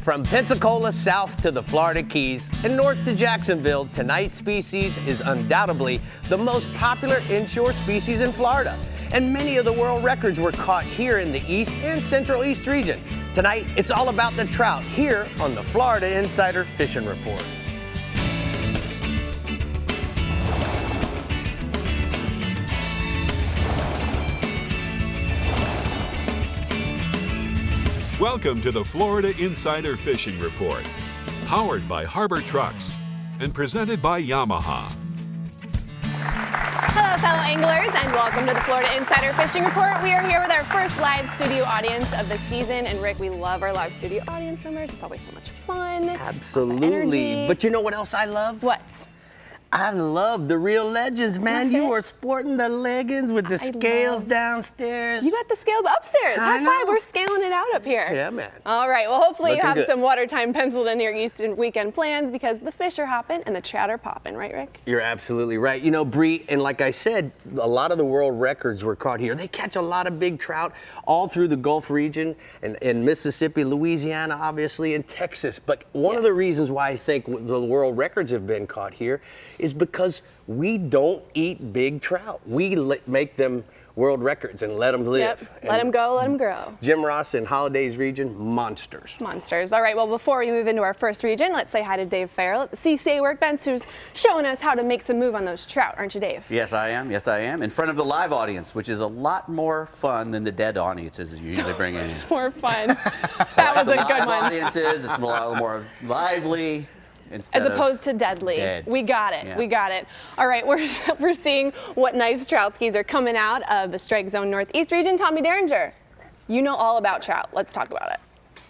From Pensacola south to the Florida Keys and north to Jacksonville, tonight's species is undoubtedly the most popular inshore species in Florida. And many of the world records were caught here in the East and Central East region. Tonight, it's all about the trout here on the Florida Insider Fishing Report. Welcome to the Florida Insider Fishing Report, powered by Harbor Trucks and presented by Yamaha. Hello, fellow anglers, and welcome to the Florida Insider Fishing Report. We are here with our first live studio audience of the season, and Rick, we love our live studio audience members. It's always so much fun. Absolutely. But you know what else I love? What? I love the real legends, man. You are sporting the leggings with the scales downstairs. You got the scales upstairs. High five. We're scaling it out up here. Yeah, man. All right. Well, hopefully you have good. some water time penciled in your Eastern weekend plans because the fish are hopping and the trout are popping. Right, Rick? You're absolutely right. You know, Brie, and like I said, a lot of the world records were caught here. They catch a lot of big trout all through the Gulf region and in Mississippi, Louisiana, obviously, and Texas. But one of the reasons why I think the world records have been caught here is because we don't eat big trout. We make them world records and let them live. Yep. Let them go, let them grow. Jim Ross in Holidays region, monsters. Monsters. All right, well, before we move into our first region, let's say hi to Dave Ferrell at the CCA Workbench, who's showing us how to make some move on those trout, aren't you, Dave? Yes, I am. Yes, I am. In front of the live audience, which is a lot more fun than the dead audiences you usually bring in. It's more fun. That was a good one. Audiences, it's a lot more lively. As opposed to deadly. Dead. We got it. Yeah. We got it. All right, we're seeing what nice trout skis are coming out of the Strike Zone Northeast region. Tommy Derringer, you know all about trout. Let's talk about it.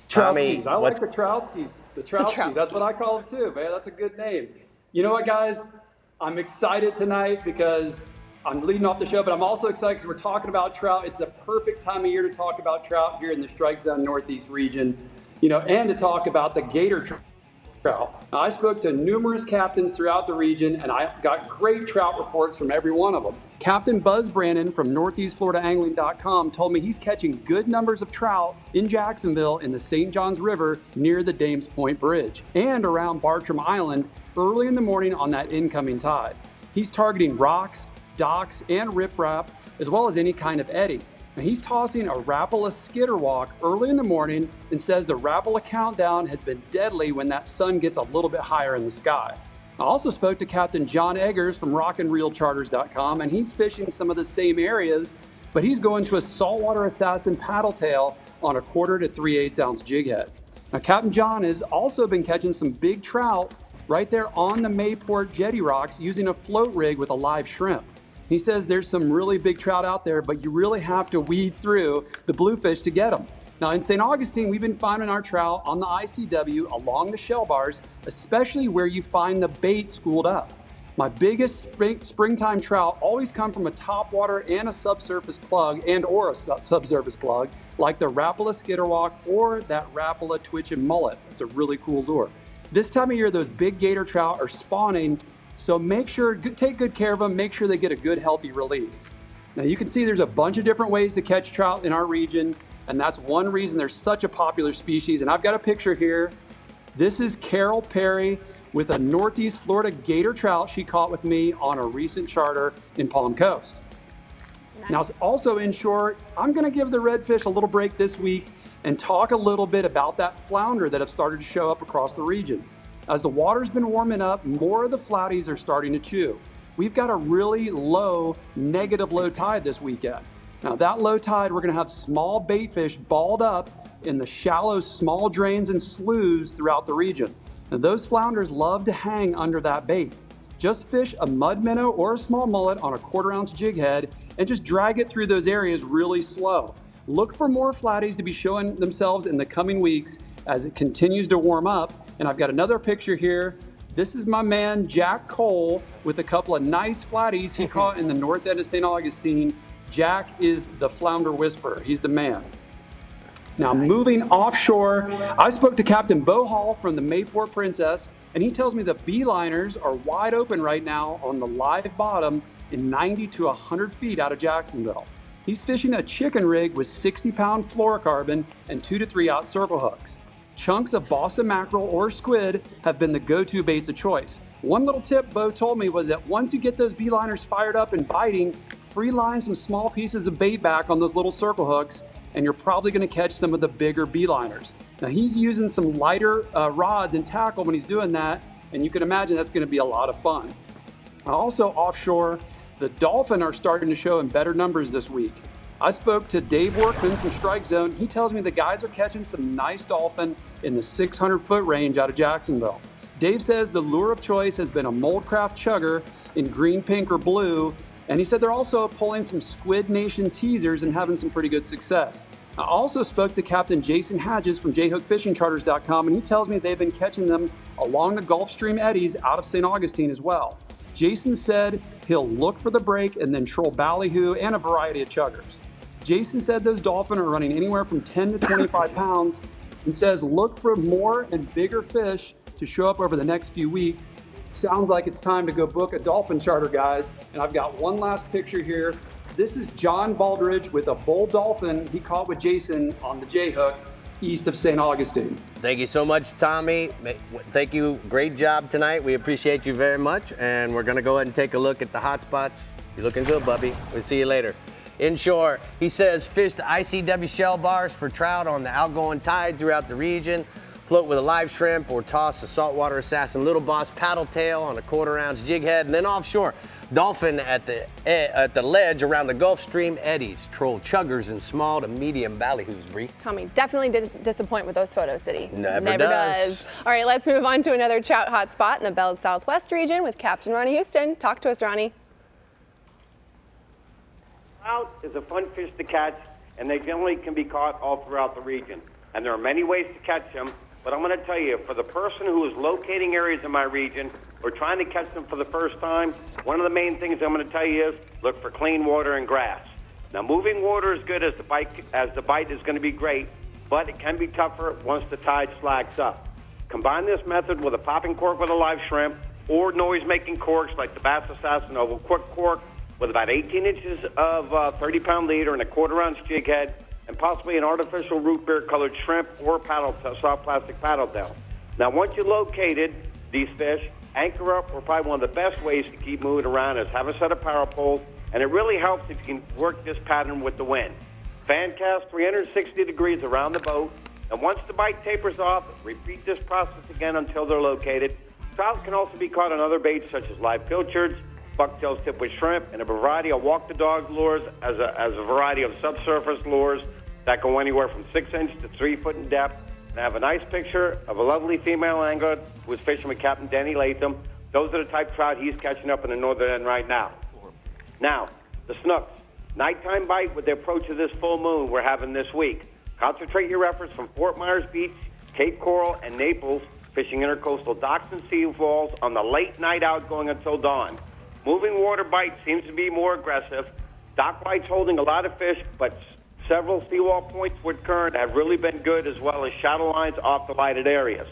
Trout skis. I like the trout skis. The trout skis. That's what I call them too, man. That's a good name. You know what, guys? I'm excited tonight because I'm leading off the show, but I'm also excited because we're talking about trout. It's the perfect time of year to talk about trout here in the Strike Zone Northeast region, and to talk about the gator trout. Now, I spoke to numerous captains throughout the region, and I got great trout reports from every one of them. Captain Buzz Brannon from NortheastFloridaAngling.com told me he's catching good numbers of trout in Jacksonville in the St. Johns River near the Dames Point Bridge and around Bartram Island early in the morning on that incoming tide. He's targeting rocks, docks, and riprap, as well as any kind of eddy. Now, he's tossing a Rapala skitter walk early in the morning and says the Rapala countdown has been deadly when that sun gets a little bit higher in the sky. I also spoke to Captain John Eggers from rockandreelcharters.com, and he's fishing some of the same areas, but he's going to a saltwater assassin paddle tail on a 1/4 to 3/8 ounce jig head. Now, Captain John has also been catching some big trout right there on the Mayport jetty rocks using a float rig with a live shrimp. He says there's some really big trout out there, but you really have to weed through the bluefish to get them. Now in St. Augustine, we've been finding our trout on the ICW along the shell bars, especially where you find the bait schooled up. My biggest springtime trout always come from a topwater and a subsurface plug or a subsurface plug, like the Rapala skitterwalk or that Rapala twitch and mullet. It's a really cool lure. This time of year, those big gator trout are spawning, so make sure, take good care of them, make sure they get a good, healthy release. Now you can see there's a bunch of different ways to catch trout in our region, and that's one reason they're such a popular species. And I've got a picture here. This is Carol Perry with a Northeast Florida gator trout she caught with me on a recent charter in Palm Coast. Nice. Now also inshore, I'm gonna give the redfish a little break this week and talk a little bit about that flounder that have started to show up across the region. As the water's been warming up, more of the flouties are starting to chew. We've got a really low, negative low tide this weekend. Now that low tide, we're gonna have small bait fish balled up in the shallow, small drains and sloughs throughout the region. Now those flounders love to hang under that bait. Just fish a mud minnow or a small mullet on a 1/4 ounce jig head and just drag it through those areas really slow. Look for more flatties to be showing themselves in the coming weeks as it continues to warm up. And I've got another picture here. This is my man, Jack Cole, with a couple of nice flatties he caught in the north end of St. Augustine. Jack is the flounder whisperer. He's the man. Now, moving offshore, I spoke to Captain Bo Hall from the Mayport Princess, and he tells me the beeliners are wide open right now on the live bottom in 90 to 100 feet out of Jacksonville. He's fishing a chicken rig with 60-pound fluorocarbon and 2 to 3 aught circle hooks. chunks of Boston mackerel or squid have been the go-to baits of choice. One little tip Bo told me was that once you get those beeliners fired up and biting, free line some small pieces of bait back on those little circle hooks, and you're probably going to catch some of the bigger beeliners. Now he's using some lighter rods and tackle when he's doing that, and you can imagine that's going to be a lot of fun. Also offshore, the dolphin are starting to show in better numbers this week. I spoke to Dave Workman from Strike Zone. He tells me the guys are catching some nice dolphin in the 600-foot range out of Jacksonville. Dave says the lure of choice has been a Moldcraft chugger in green, pink, or blue, and he said they're also pulling some Squid Nation teasers and having some pretty good success. I also spoke to Captain Jason Hadges from jhookfishingcharters.com, and he tells me they've been catching them along the Gulf Stream eddies out of St. Augustine as well. Jason said he'll look for the break and then troll ballyhoo and a variety of chuggers. Jason said those dolphin are running anywhere from 10 to 25 pounds and says look for more and bigger fish to show up over the next few weeks. Sounds like it's time to go book a dolphin charter, guys. And I've got one last picture here. This is John Baldridge with a bull dolphin he caught with Jason on the J-hook east of St. Augustine. Thank you so much, Tommy. Thank you. Great job tonight. We appreciate you very much. And we're going to go ahead and take a look at the hot spots. You're looking good, Bubby. We'll see you later. Inshore, he says, fish the ICW shell bars for trout on the outgoing tide throughout the region. Float with a live shrimp or toss a saltwater assassin little boss paddle tail on a 1/4 ounce jig head. And then offshore, dolphin at the ledge around the Gulf Stream eddies. Troll chuggers and small to medium ballyhoos, Brie. Tommy definitely didn't disappoint with those photos, did he? Never does. All right, let's move on to another trout hotspot in the Bell's Southwest region with Captain Ronnie Houston. Talk to us, Ronnie. Trout is a fun fish to catch, and they generally can be caught all throughout the region. And there are many ways to catch them, but I'm going to tell you, for the person who is locating areas in my region or trying to catch them for the first time, one of the main things I'm going to tell you is look for clean water and grass. Now, moving water is good as the bite is going to be great, but it can be tougher once the tide slacks up. Combine this method with a popping cork with a live shrimp or noise-making corks like the Bass Assassin Oval Quick Cork with about 18 inches of 30-pound leader and a 1/4 ounce jig head, and possibly an artificial root beer colored shrimp or soft plastic paddle tail. Now, once you located these fish, anchor up, or probably one of the best ways to keep moving around is have a set of power poles, and it really helps if you can work this pattern with the wind. Fan cast 360 degrees around the boat, and once the bite tapers off, repeat this process again until they're located. Trout can also be caught on other baits such as live pilchards, bucktails tipped with shrimp, and a variety of walk-the-dog lures as a variety of subsurface lures that go anywhere from 6 inches to 3 foot in depth. And I have a nice picture of a lovely female angler who is fishing with Captain Denny Latham. Those are the type of trout he's catching up in the northern end right now. Now, the snooks. Nighttime bite with the approach of this full moon we're having this week. Concentrate your efforts from Fort Myers Beach, Cape Coral, and Naples, fishing intercoastal docks and seawalls on the late night out going until dawn. Moving water bite seems to be more aggressive. Dock bites holding a lot of fish, but several seawall points with current have really been good, as well as shadow lines off the lighted areas.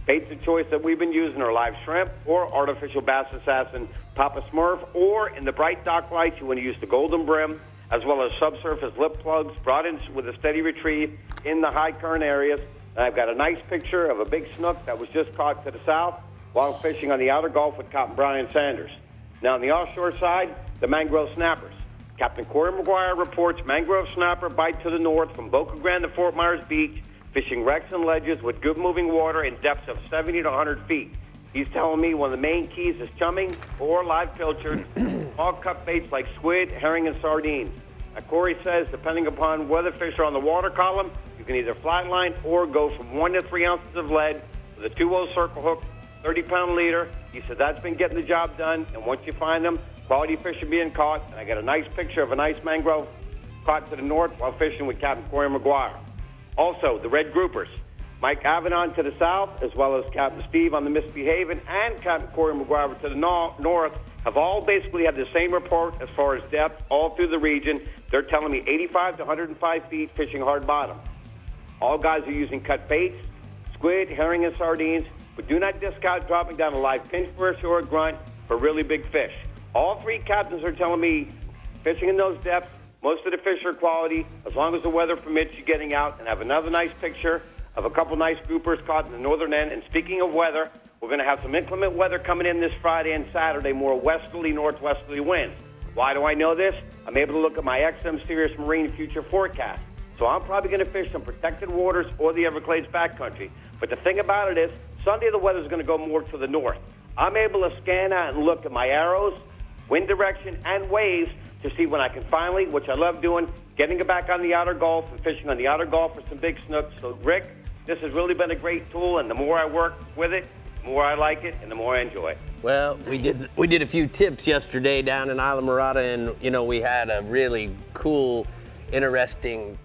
Baits of choice that we've been using are live shrimp or artificial Bass Assassin Papa Smurf, or in the bright dock lights, you want to use the golden brim, as well as subsurface lip plugs brought in with a steady retrieve in the high current areas. And I've got a nice picture of a big snook that was just caught to the south while fishing on the outer Gulf with Captain Brian Sanders. Now, on the offshore side, the mangrove snappers. Captain Corey McGuire reports mangrove snapper bite to the north from Boca Grande to Fort Myers Beach, fishing wrecks and ledges with good moving water in depths of 70 to 100 feet. He's telling me one of the main keys is chumming or live pilchard, small cut baits like squid, herring, and sardines. Now, Corey says, depending upon whether fish are on the water column, you can either flatline or go from 1 to 3 ounces of lead with a 2-0 circle hook, 30-pound leader. He said that's been getting the job done, and once you find them, quality fish are being caught. And I got a nice picture of a nice mangrove caught to the north while fishing with Captain Corey McGuire. Also, the red groupers. Mike Avedon to the south, as well as Captain Steve on the Misbehaving, and Captain Corey McGuire to the north, have all basically had the same report as far as depth all through the region. They're telling me 85 to 105 feet fishing hard bottom. All guys are using cut baits, squid, herring, and sardines, but do not discount dropping down a live pinfish or a grunt for really big fish. All three captains are telling me fishing in those depths, most of the fish are quality, as long as the weather permits you getting out. And have another nice picture of a couple nice groupers caught in the northern end. And speaking of weather, we're going to have some inclement weather coming in this Friday and Saturday, more westerly, northwesterly winds. Why do I know this? I'm able to look at my XM Sirius Marine future forecast. So I'm probably going to fish some protected waters or the Everglades backcountry. But the thing about it is, Sunday the weather's going to go more to the north. I'm able to scan out and look at my arrows, wind direction, and waves to see when I can finally, which I love doing, getting back on the outer Gulf and fishing on the outer Gulf for some big snooks. So, Rick, this has really been a great tool, and the more I work with it, the more I like it, and the more I enjoy it. Well, we did a few tips yesterday down in Isla Morada, and we had a really cool, interesting,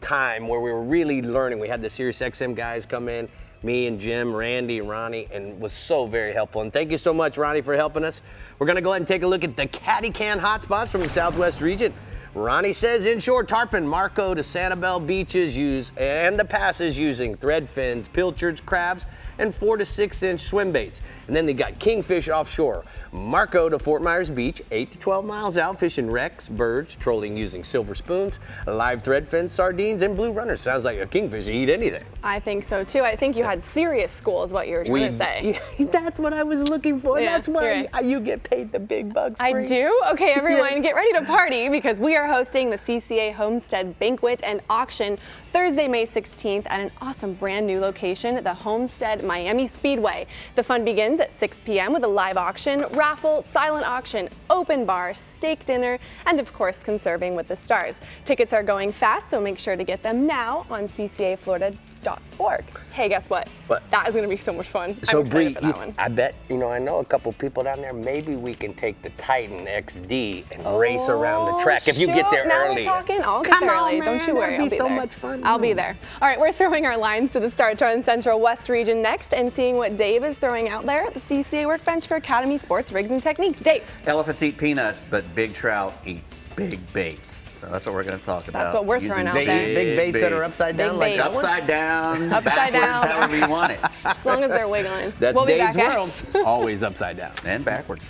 time where we were really learning. We had the Sirius XM guys come in, me and Jim, Randy, and Ronnie, and was so very helpful. And thank you so much, Ronnie, for helping us. We're gonna go ahead and take a look at the Caddy Can hotspots from the Southwest region. Ronnie says inshore tarpon, Marco to Sanibel beaches and the passes using thread fins, pilchards, crabs, and 4 to 6 inch swim baits. And then they got kingfish offshore. Marco to Fort Myers Beach, 8 to 12 miles out, fishing wrecks, birds, trolling using silver spoons, live thread fins, sardines, and blue runners. Sounds like a kingfish will eat anything. I think so too. I think you had serious school is what you were trying to say. That's what I was looking for. Yeah, that's why you get paid the big bucks. I do? Okay, everyone, get ready to party because we are hosting the CCA Homestead Banquet and Auction Thursday, May 16th at an awesome brand new location, the Homestead Miami Speedway. The fun begins at 6 p.m. with a live auction, raffle, silent auction, open bar, steak dinner, and of course, conserving with the stars. Tickets are going fast, so make sure to get them now on ccaflorida.org. Hey, guess what? What? That is going to be so much fun. So, I'm excited Brie, for that one. I bet, I know a couple people down there. Maybe we can take the Titan XD and race around the track if you get there now early. We're talking. I'll get there early. Man, Don't you worry. That'd be I'll be so there. much fun. I'll be there. All right, we're throwing our lines to the start on Central West region next and seeing what Dave is throwing out there at the CCA workbench for Academy Sports Rigs and Techniques. Dave. Elephants eat peanuts, but big trout eat big baits. So that's what we're going to talk about. That's what we're throwing out They there. eat big baits that are upside down, Big like baits. that one? Upside down, Upside backwards, down. however you want it. As long as they're wiggling. That's we'll be Dave's back, world. guys. It's always upside down. And backwards.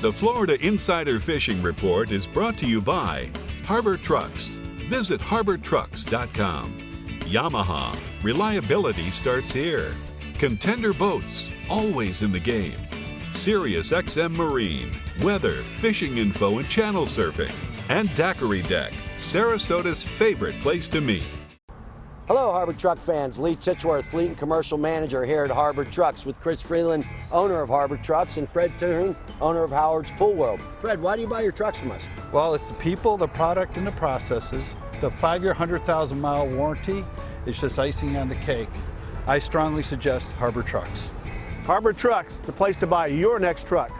The Florida Insider Fishing Report is brought to you by Harbor Trucks. Visit harbortrucks.com. Yamaha. Reliability starts here. Contender Boats. Always in the game. Sirius XM Marine. Weather, fishing info, and channel surfing. And Daiquiri Deck. Sarasota's favorite place to meet. Hello, Harbor Truck fans. Lee Titchworth, Fleet and Commercial Manager here at Harbor Trucks with Chris Freeland, owner of Harbor Trucks, and Fred Toon, owner of Howard's Pool World. Fred, why do you buy your trucks from us? Well, it's the people, the product, and the processes. The 5-year, 100,000-mile warranty is just icing on the cake. I strongly suggest Harbor Trucks. Harbor Trucks, the place to buy your next truck.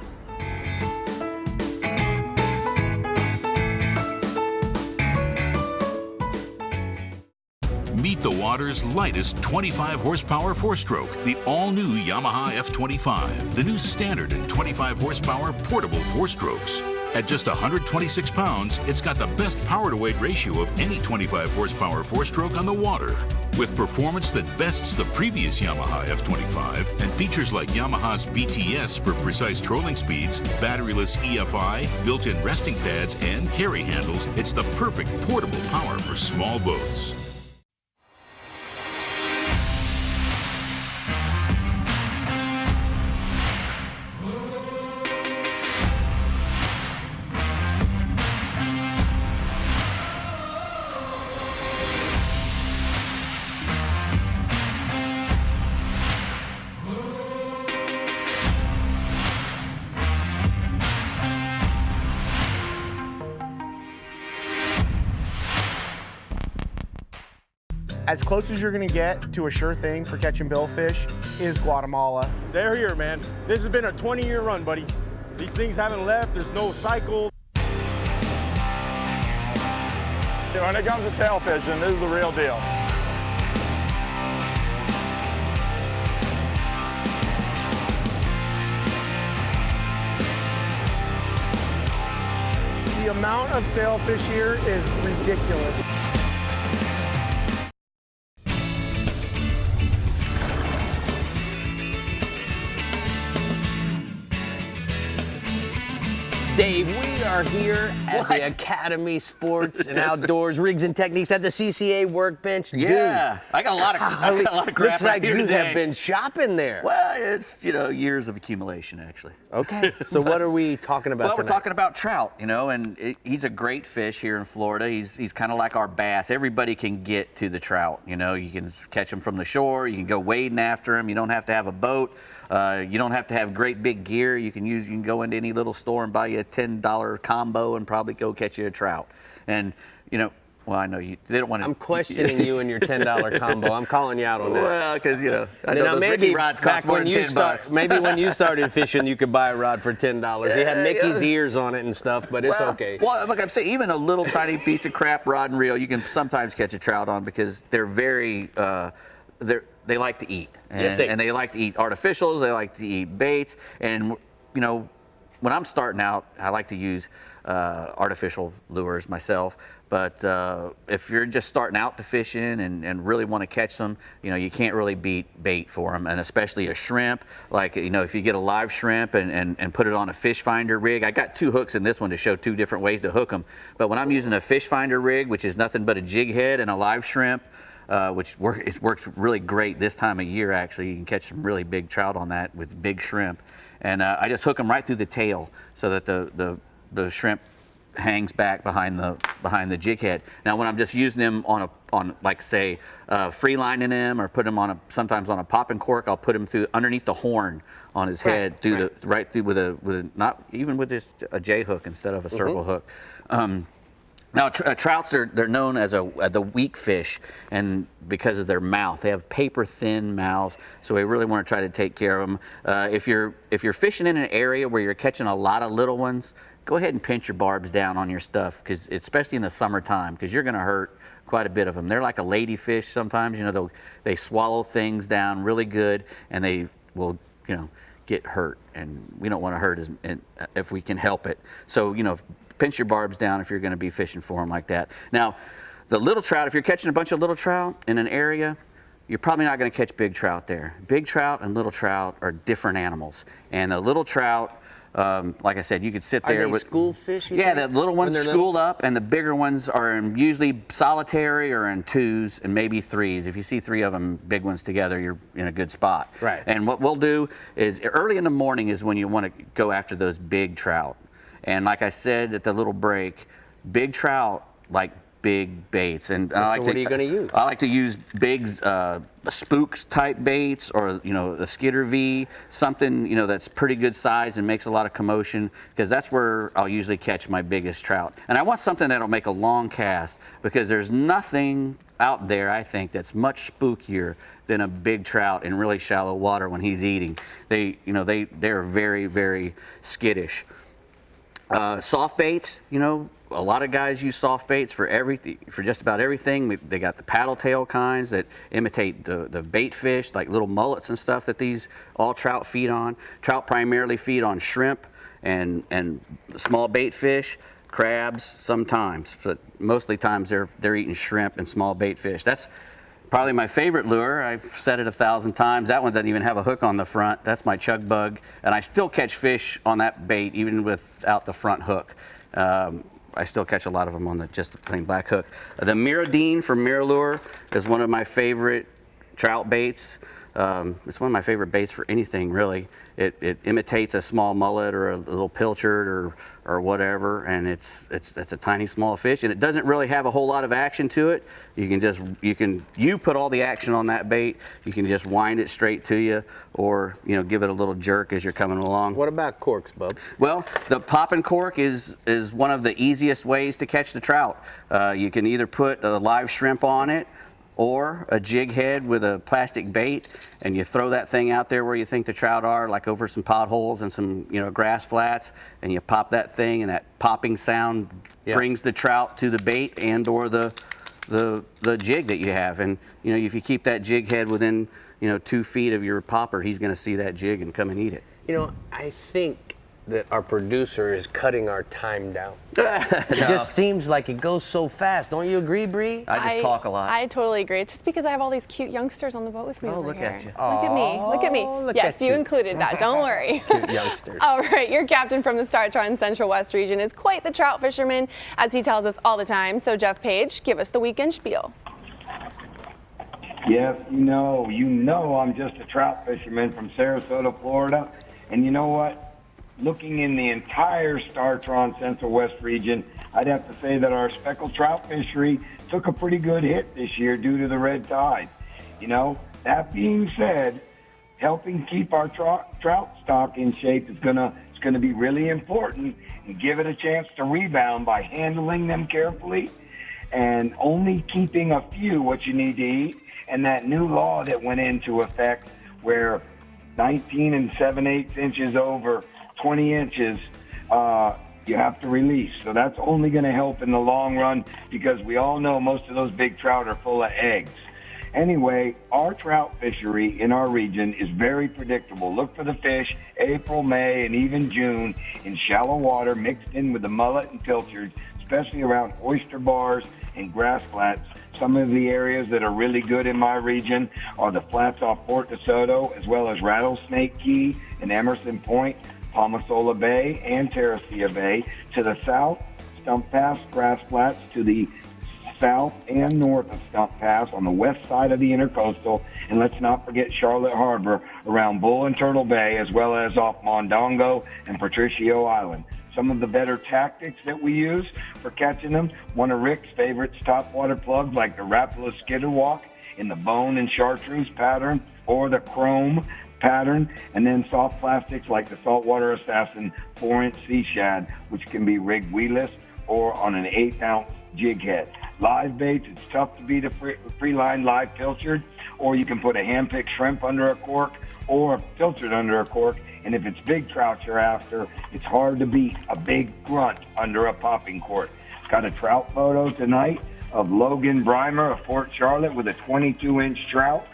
Meet the water's lightest 25 horsepower 4-stroke, the all-new Yamaha F25, the new standard and 25 horsepower portable 4-strokes. At just 126 pounds, it's got the best power-to-weight ratio of any 25 horsepower 4-stroke on the water. With performance that bests the previous Yamaha F25 and features like Yamaha's VTS for precise trolling speeds, batteryless EFI, built-in resting pads, and carry handles, it's the perfect portable power for small boats. As close as you're gonna get to a sure thing for catching billfish is Guatemala. They're here, man. This has been a 20-year run, buddy. These things haven't left. There's no cycle. When it comes to sailfish, and this is the real deal. The amount of sailfish here is ridiculous. Dave, we are here at the Academy Sports and Outdoors Rigs and Techniques at the CCA workbench. Yeah, Dude, I got a lot of crap looks like here you today. have been shopping there. Well, it's years of accumulation actually. Okay, so what are we talking about? Well, tonight? we're talking about trout, and he's a great fish here in Florida. He's kind of like our bass. Everybody can get to the trout. You can catch them from the shore. You can go wading after them. You don't have to have a boat. You don't have to have great big gear. You can go into any little store and buy you a $10 combo and probably go catch you a trout. And well, I know they don't want to. I'm questioning you and your $10 combo. I'm calling you out on that. Well, because I know now, those Ricky rods cost more than $10. Maybe when you started fishing, you could buy a rod for $10. They have Mickey's ears on it and stuff, but it's okay. Well, like I'm saying, even a little tiny piece of crap rod and reel, you can sometimes catch a trout on because they're very. They like to eat, and they like to eat artificials. They like to eat baits, and when I'm starting out, I like to use artificial lures myself. But if you're just starting out to fishing and really want to catch them, you can't really beat bait for them, and especially a shrimp. Like if you get a live shrimp and put it on a fish finder rig. I got 2 hooks in this one to show 2 different ways to hook them. But when I'm using a fish finder rig, which is nothing but a jig head and a live shrimp, which works really great this time of year. Actually, you can catch some really big trout on that with big shrimp, and I just hook them right through the tail so that the shrimp hangs back behind the jig head. Now, when I'm just using them on like say free lining them or put them on sometimes on a popping cork, I'll put them through underneath the horn on his head right through with a not even with just a J hook instead of a circle hook. Now, trouts they're known as the weak fish, and because of their mouth, they have paper thin mouths. So we really want to try to take care of them. If you're fishing in an area where you're catching a lot of little ones, go ahead and pinch your barbs down on your stuff, because especially in the summertime, because you're going to hurt quite a bit of them. They're like a ladyfish sometimes. They swallow things down really good, and they will get hurt, and we don't want to hurt if we can help it. So pinch your barbs down if you're going to be fishing for them like that. Now, the little trout, if you're catching a bunch of little trout in an area, you're probably not going to catch big trout there. Big trout and little trout are different animals. And the little trout, like I said, you could sit there with school fish. Yeah, the little ones schooled up, and the bigger ones are usually solitary or in 2s and maybe 3s. If you see 3 of them, big ones together, you're in a good spot. Right. And what we'll do is early in the morning is when you want to go after those big trout. And like I said at the little break, big trout like big baits. And so what are you going to use? I like to use big spooks type baits, or the Skidder V, something that's pretty good size and makes a lot of commotion, because that's where I'll usually catch my biggest trout. And I want something that'll make a long cast, because there's nothing out there, I think, that's much spookier than a big trout in really shallow water when he's eating. They're very, very skittish. Soft baits, a lot of guys use soft baits for everything, for just about everything. They got the paddle tail kinds that imitate the bait fish, like little mullets and stuff that all trout feed on. Trout primarily feed on shrimp and small bait fish, crabs sometimes, but mostly times they're eating shrimp and small bait fish. That's probably my favorite lure. I've said it 1,000 times. That one doesn't even have a hook on the front. That's my chug bug, and I still catch fish on that bait even without the front hook. I still catch a lot of them on just the plain black hook. The Mirrodine from Mirrolure is one of my favorite trout baits. It's one of my favorite baits for anything, really. It imitates a small mullet or a little pilchard or whatever, and it's a tiny small fish, and it doesn't really have a whole lot of action to it. You put all the action on that bait. You can just wind it straight to you, or give it a little jerk as you're coming along. What about corks, bub? Well, the popping cork is one of the easiest ways to catch the trout. You can either put a live shrimp on it, or a jig head with a plastic bait, and you throw that thing out there where you think the trout are, like over some potholes and some grass flats, and you pop that thing, and that popping sound brings the trout to the bait and or the jig that you have. And if you keep that jig head within 2 feet of your popper, he's going to see that jig and come and eat it. I think that our producer is cutting our time down. It just seems like it goes so fast. Don't you agree, Brie? I just talk a lot. I totally agree. It's just because I have all these cute youngsters on the boat with me over look here. at you. Look at me. Look at me. Look Yes, at you you. included that. Don't worry. Cute youngsters. All right, your captain from the Startron Central West region is quite the trout fisherman, as he tells us all the time. So, Jeff Page, give us the weekend spiel. Yes, you know I'm just a trout fisherman from Sarasota, Florida. And you know what? Looking in the entire Startron Central West region, I'd have to say that our speckled trout fishery took a pretty good hit this year due to the red tide. That being said, helping keep our trout stock in shape is gonna be really important, and give it a chance to rebound by handling them carefully and only keeping a few what you need to eat. And that new law that went into effect where 19 and 7/8 inches over 20 inches, you have to release. So that's only going to help in the long run, because we all know most of those big trout are full of eggs. Anyway, our trout fishery in our region is very predictable. Look for the fish April, May, and even June in shallow water mixed in with the mullet and pilchards, especially around oyster bars and grass flats. Some of the areas that are really good in my region are the flats off Fort DeSoto, as well as Rattlesnake Key and Emerson Point, Palmasola Bay, and Terracea Bay. To the south, Stump Pass grass flats to the south and north of Stump Pass on the west side of the Intercoastal. And let's not forget Charlotte Harbor around Bull and Turtle Bay, as well as off Mondongo and Patricio Island. Some of the better tactics that we use for catching them, one of Rick's favorites, topwater plugs like the Rapala Skitterwalk in the bone and chartreuse pattern, or the chrome pattern, and then soft plastics like the Saltwater Assassin 4-inch sea shad, which can be rigged weedless or on an 1/8-ounce jig head. Live baits, it's tough to beat a free line live pilchard, or you can put a hand-picked shrimp under a cork or a pilchard under a cork. And if it's big trout you're after, it's hard to beat a big grunt under a popping cork. Got a trout photo tonight of Logan Breimer of Fort Charlotte with a 22-inch trout.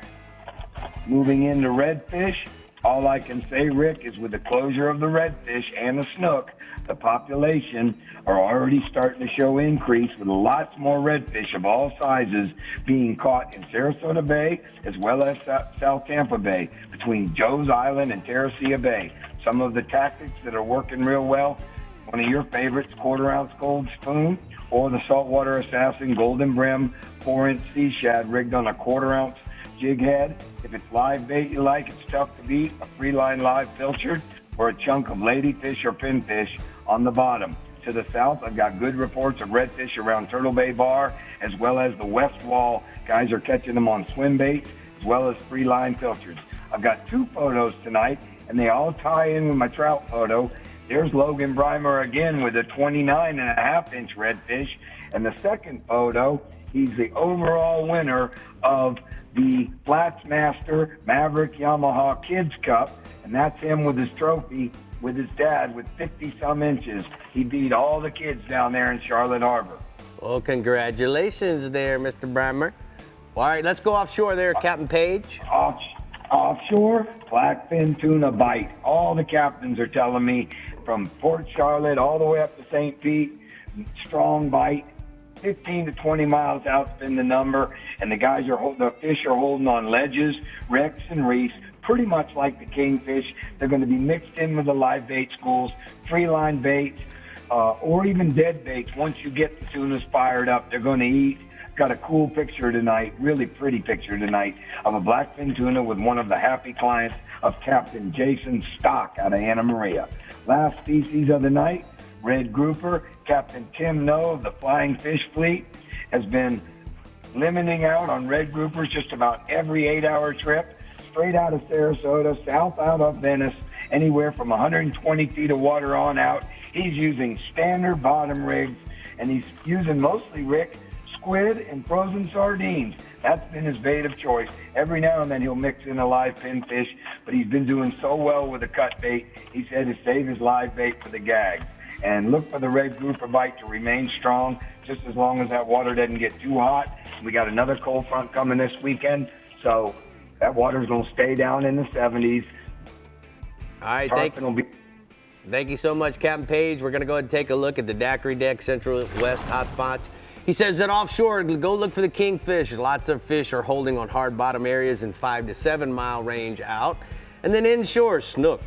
Moving into redfish, all I can say, Rick, is with the closure of the redfish and the snook, the population are already starting to show increase, with lots more redfish of all sizes being caught in Sarasota Bay as well as South Tampa Bay, between Joe's Island and Terracea Bay. Some of the tactics that are working real well, one of your favorites, 1/4-ounce gold spoon, or the Saltwater Assassin Golden Brim 4-inch sea shad rigged on a 1/4-ounce jig head. If it's live bait you like, it's tough to beat a free line live pilchard or a chunk of ladyfish or pinfish on the bottom. To the south, I've got good reports of redfish around Turtle Bay Bar, as well as the west wall. Guys are catching them on swim baits, as well as free line pilchards. I've got 2 photos tonight, and they all tie in with my trout photo. There's Logan Breimer again with a 29.5-inch redfish. And the second photo, he's the overall winner of the Flatsmaster Maverick Yamaha Kids Cup, and that's him with his trophy with his dad with 50-some inches. He beat all the kids down there in Charlotte Harbor. Well, congratulations there, Mr. Breimer. All right, let's go offshore there, Captain Page. Offshore, blackfin tuna bite. All the captains are telling me, from Port Charlotte all the way up to St. Pete, strong bite. 15 to 20 miles outspin the number, and the fish are holding on ledges, wrecks, and reefs, pretty much like the kingfish. They're going to be mixed in with the live bait schools, free line baits, or even dead baits. Once you get the tunas fired up, they're going to eat. Got a cool picture tonight, really pretty picture tonight, of a blackfin tuna with one of the happy clients of Captain Jason Stock out of Anna Maria. Last species of the night, red grouper. Captain Tim Noe of the Flying Fish Fleet has been limiting out on red groupers just about every 8-hour trip, straight out of Sarasota, south out of Venice, anywhere from 120 feet of water on out. He's using standard bottom rigs, and he's using mostly, Rick, squid and frozen sardines. That's been his bait of choice. Every now and then he'll mix in a live pinfish, but he's been doing so well with the cut bait, he said to save his live bait for the gags. And look for the red grouper bite to remain strong just as long as that water doesn't get too hot. We got another cold front coming this weekend, so that water's going to stay down in the 70s. All right, Thank you so much, Captain Page. We're going to go ahead and take a look at the Daiquiri Deck Central West hotspots. He says that offshore, go look for the kingfish. Lots of fish are holding on hard bottom areas in 5 to 7 mile range out. And then inshore, snook.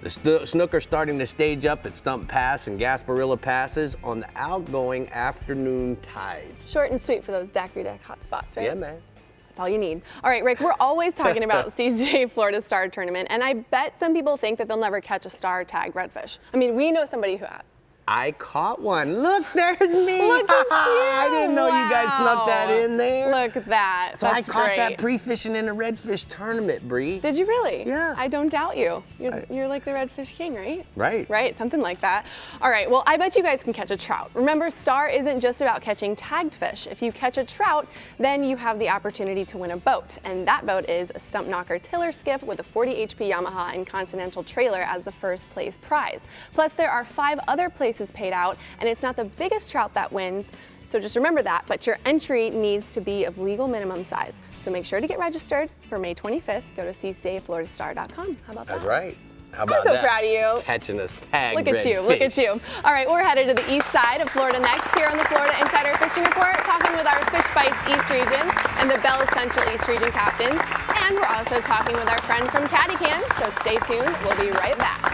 The snook are starting to stage up at Stump Pass and Gasparilla Passes on the outgoing afternoon tides. Short and sweet for those Daiquiri Deck hotspots, right? Yeah, man. That's all you need. All right, Rick, we're always talking about CCA Florida Star Tournament, and I bet some people think that they'll never catch a star tagged redfish. I mean, we know somebody who has. I caught one. Look, there's me. Look at you. I didn't know you guys snuck that in there. Look at that. So That's I caught great. that pre-fishing in a redfish tournament, Brie. Did you really? Yeah. I don't doubt you. You're like the redfish king, right? Right. Right, something like that. All right, well, I bet you guys can catch a trout. Remember, Star isn't just about catching tagged fish. If you catch a trout, then you have the opportunity to win a boat. And that boat is a Stump Knocker tiller skiff with a 40 HP Yamaha and Continental trailer as the first place prize. Plus, there are 5 other places paid out, and it's not the biggest trout that wins, so just remember that, but your entry needs to be of legal minimum size. So make sure to get registered for May 25th. Go to ccafloridastar.com. How about that? That's right. How about I'm so that? proud of you. Catching a tagged Look at you, look at you. All right, we're headed to the east side of Florida next here on the Florida Insider Fishing Report, talking with our Fish Bites East Region and the Bell Central East Region captains. And we're also talking with our friend from Caddy Can, so stay tuned. We'll be right back.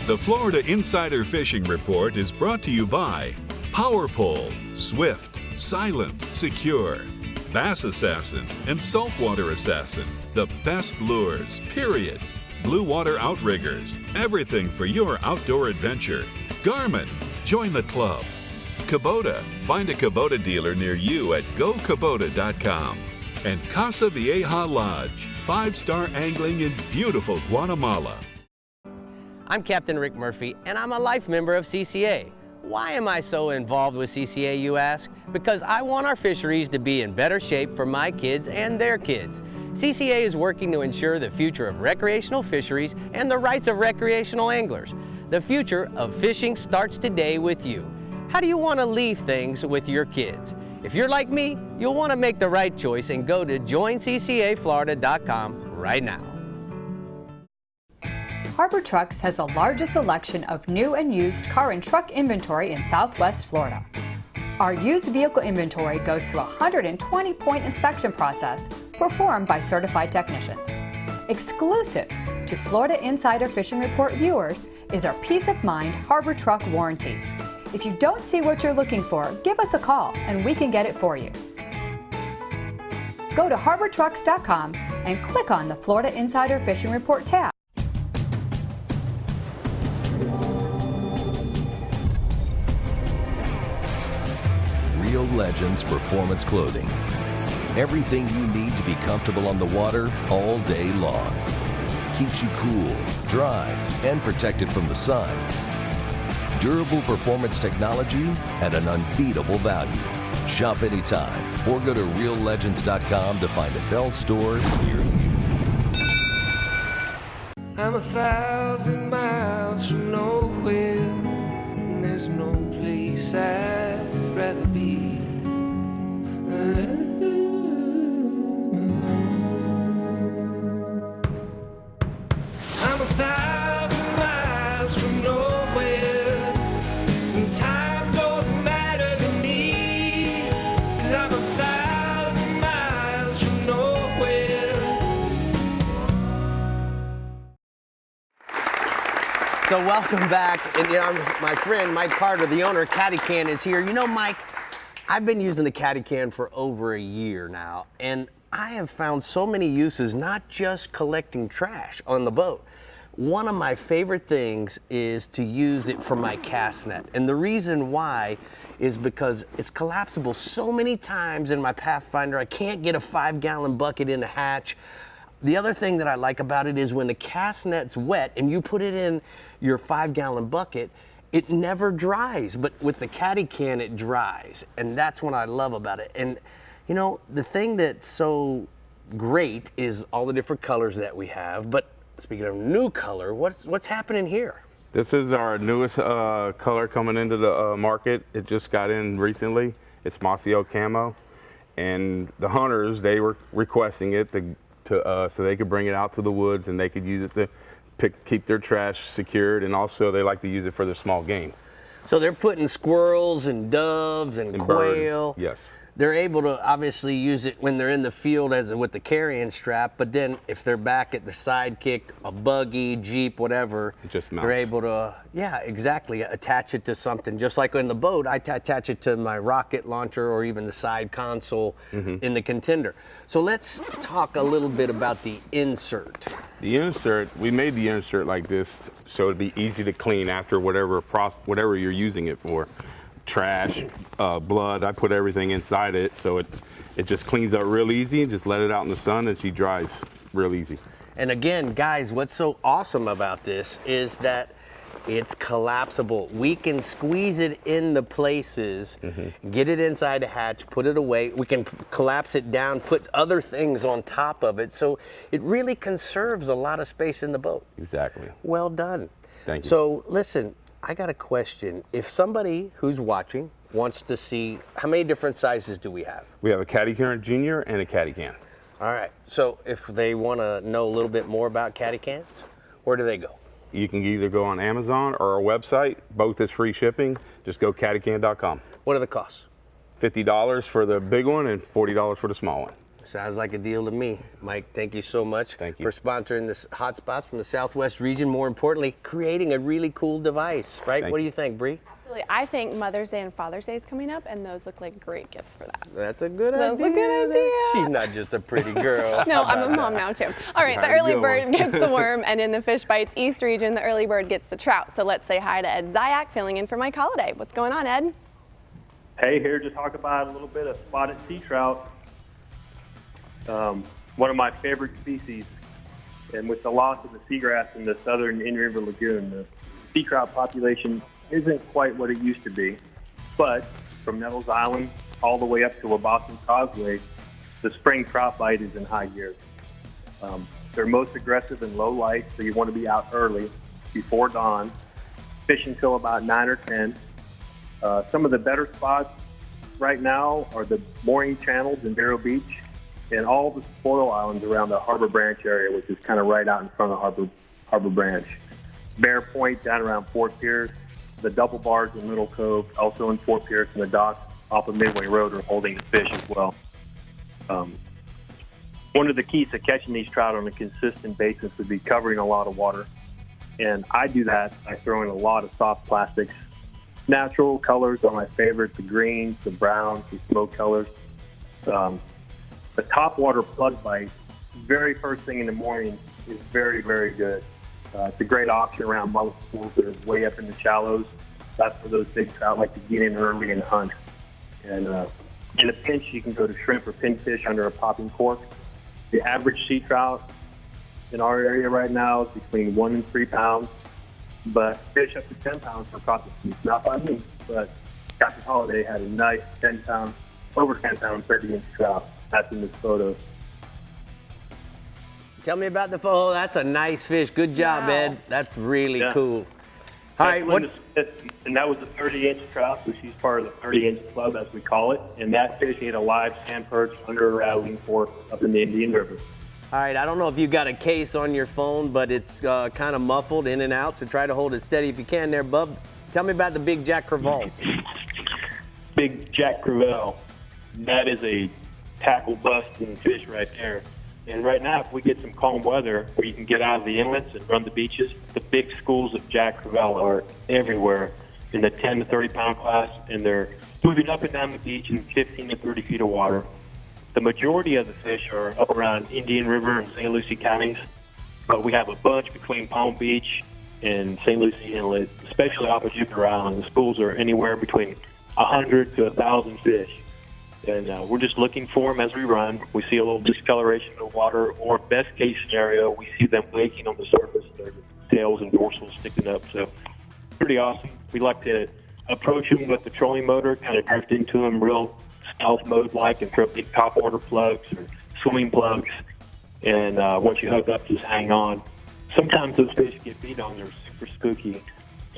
The Florida Insider Fishing Report is brought to you by Power Pole, Swift, Silent, Secure, Bass Assassin, and Saltwater Assassin. The best lures, period. Blue Water Outriggers, everything for your outdoor adventure. Garmin, join the club. Kubota, find a Kubota dealer near you at gokubota.com. And Casa Vieja Lodge, 5-star angling in beautiful Guatemala. I'm Captain Rick Murphy, and I'm a life member of CCA. Why am I so involved with CCA, you ask? Because I want our fisheries to be in better shape for my kids and their kids. CCA is working to ensure the future of recreational fisheries and the rights of recreational anglers. The future of fishing starts today with you. How do you want to leave things with your kids? If you're like me, you'll want to make the right choice and go to joinccaflorida.com right now. Harbor Trucks has the largest selection of new and used car and truck inventory in Southwest Florida. Our used vehicle inventory goes through a 120-point inspection process performed by certified technicians. Exclusive to Florida Insider Fishing Report viewers is our Peace of Mind Harbor Truck Warranty. If you don't see what you're looking for, give us a call and we can get it for you. Go to harbortrucks.com and click on the Florida Insider Fishing Report tab. Real Legends Performance Clothing. Everything you need to be comfortable on the water all day long. Keeps you cool, dry, and protected from the sun. Durable performance technology at an unbeatable value. Shop anytime or go to reallegends.com to find a Bell store near you. I'm 1,000 miles from nowhere, and there's no place I'd rather be. I'm 1,000 miles from nowhere, and time don't matter to me, 'cause I'm 1,000 miles from nowhere. So welcome back, and my friend Mike Carter, the owner of Caddy Can, is here. You know, Mike, I've been using the Caddy Can for over a year now, and I have found so many uses, not just collecting trash on the boat. One of my favorite things is to use it for my cast net, and the reason why is because it's collapsible. So many times in my Pathfinder, I can't get a 5-gallon bucket in the hatch. The other thing that I like about it is when the cast net's wet and you put it in your 5-gallon bucket, it never dries. But with the Caddy Can, it dries. And that's what I love about it. And you know, the thing that's so great is all the different colors that we have. But speaking of new color, what's happening here? This is our newest color coming into the market. It just got in recently. It's Mossy Oak Camo. And the hunters, they were requesting it so they could bring it out to the woods and they could use it keep their trash secured, and also they like to use it for their small game. So they're putting squirrels and doves and quail. Birds. Yes. They're able to obviously use it when they're in the field with the carrying strap, but then if they're back at the sidekick, a buggy, Jeep, whatever, they're able to, attach it to something. Just like in the boat, I attach it to my rocket launcher or even the side console in the contender. So let's talk a little bit about the insert. The insert, we made the insert like this so it'd be easy to clean after whatever you're using it for. Trash, blood, I put everything inside it so it just cleans up real easy. Just let it out in the sun and she dries real easy. And again, guys, what's so awesome about this is that it's collapsible. We can squeeze it into places, get it inside the hatch, put it away. We can collapse it down, put other things on top of it. So it really conserves a lot of space in the boat. Exactly. Well done. Thank you. So listen, I got a question. If somebody who's watching wants to see, how many different sizes do we have? We have a Caddy Can Junior and a Caddy Can. All right. So if they want to know a little bit more about Caddy Cans, where do they go? You can either go on Amazon or our website. Both is free shipping. Just go caddycan.com. What are the costs? $50 for the big one and $40 for the small one. Sounds like a deal to me. Mike, thank you so much for sponsoring this Hot Spots from the Southwest region. More importantly, creating a really cool device, right? What do you think, Brie? Absolutely. I think Mother's Day and Father's Day is coming up, and those look like great gifts for that. That's a good idea. That's a good idea. She's not just a pretty girl. No, I'm a mom now, too. All right, the early bird gets the worm, and in the Fish Bites East region, the early bird gets the trout. So let's say hi to Ed Zayak, filling in for Mike Holliday. What's going on, Ed? Hey, here to talk about a little bit of spotted sea trout. One of my favorite species, and with the loss of the seagrass in the southern Indian River Lagoon, the sea trout population isn't quite what it used to be. But from Nettles Island all the way up to Wabasso Causeway, the spring trout bite is in high gear. They're most aggressive in low light, so you want to be out early, before dawn, fish until about 9 or 10. Some of the better spots right now are the mooring channels in Vero Beach, and all the spoil islands around the Harbor Branch area, which is kind of right out in front of Harbor Branch. Bear Point down around Fort Pierce, the double bars in Little Cove, also in Fort Pierce, and the docks off of Midway Road are holding the fish as well. One of the keys to catching these trout on a consistent basis would be covering a lot of water. And I do that by throwing a lot of soft plastics. Natural colors are my favorite, the greens, the browns, the smoke colors. The topwater plug bite, very first thing in the morning, is very, very good. It's a great option around mullet schools that are way up in the shallows. That's where those big trout like to get in early and hunt. And in a pinch, you can go to shrimp or pinfish under a popping cork. The average sea trout in our area right now is between 1 and 3 pounds, but fish up to 10 pounds for processing. Not by me, but Captain Holiday had a nice 10-pound, over 10-pound 30-inch trout. That's in this photo. Tell me about the photo. That's a nice fish. Good job, Ed. That's really cool. All right, and that was a 30-inch trout, so she's part of the 30-inch club, as we call it. And that fish ate a live sand perch under a rattling fork up in the Indian River. All right, I don't know if you got a case on your phone, but it's kind of muffled in and out, so try to hold it steady if you can there, bub. Tell me about the big Jack Crevalles. Big Jack Crevalle. That is a tackle busting fish right there. And right now, if we get some calm weather where you can get out of the inlets and run the beaches, the big schools of Jack Crevalle are everywhere in the 10 to 30 pound class, and they're moving up and down the beach in 15 to 30 feet of water. The majority of the fish are up around Indian River and St. Lucie counties, but we have a bunch between Palm Beach and St. Lucie Inlet, especially off of Jupiter Island. The schools are anywhere between 100 to 1,000 fish. And we're just looking for them as we run. We see a little discoloration of the water, or best case scenario, we see them waking on the surface, their tails and dorsals sticking up. So pretty awesome. We like to approach them with the trolling motor, kind of drift into them real stealth mode-like, and throw big topwater plugs or swimming plugs. And once you hook up, just hang on. Sometimes those fish get beat on. They're super spooky.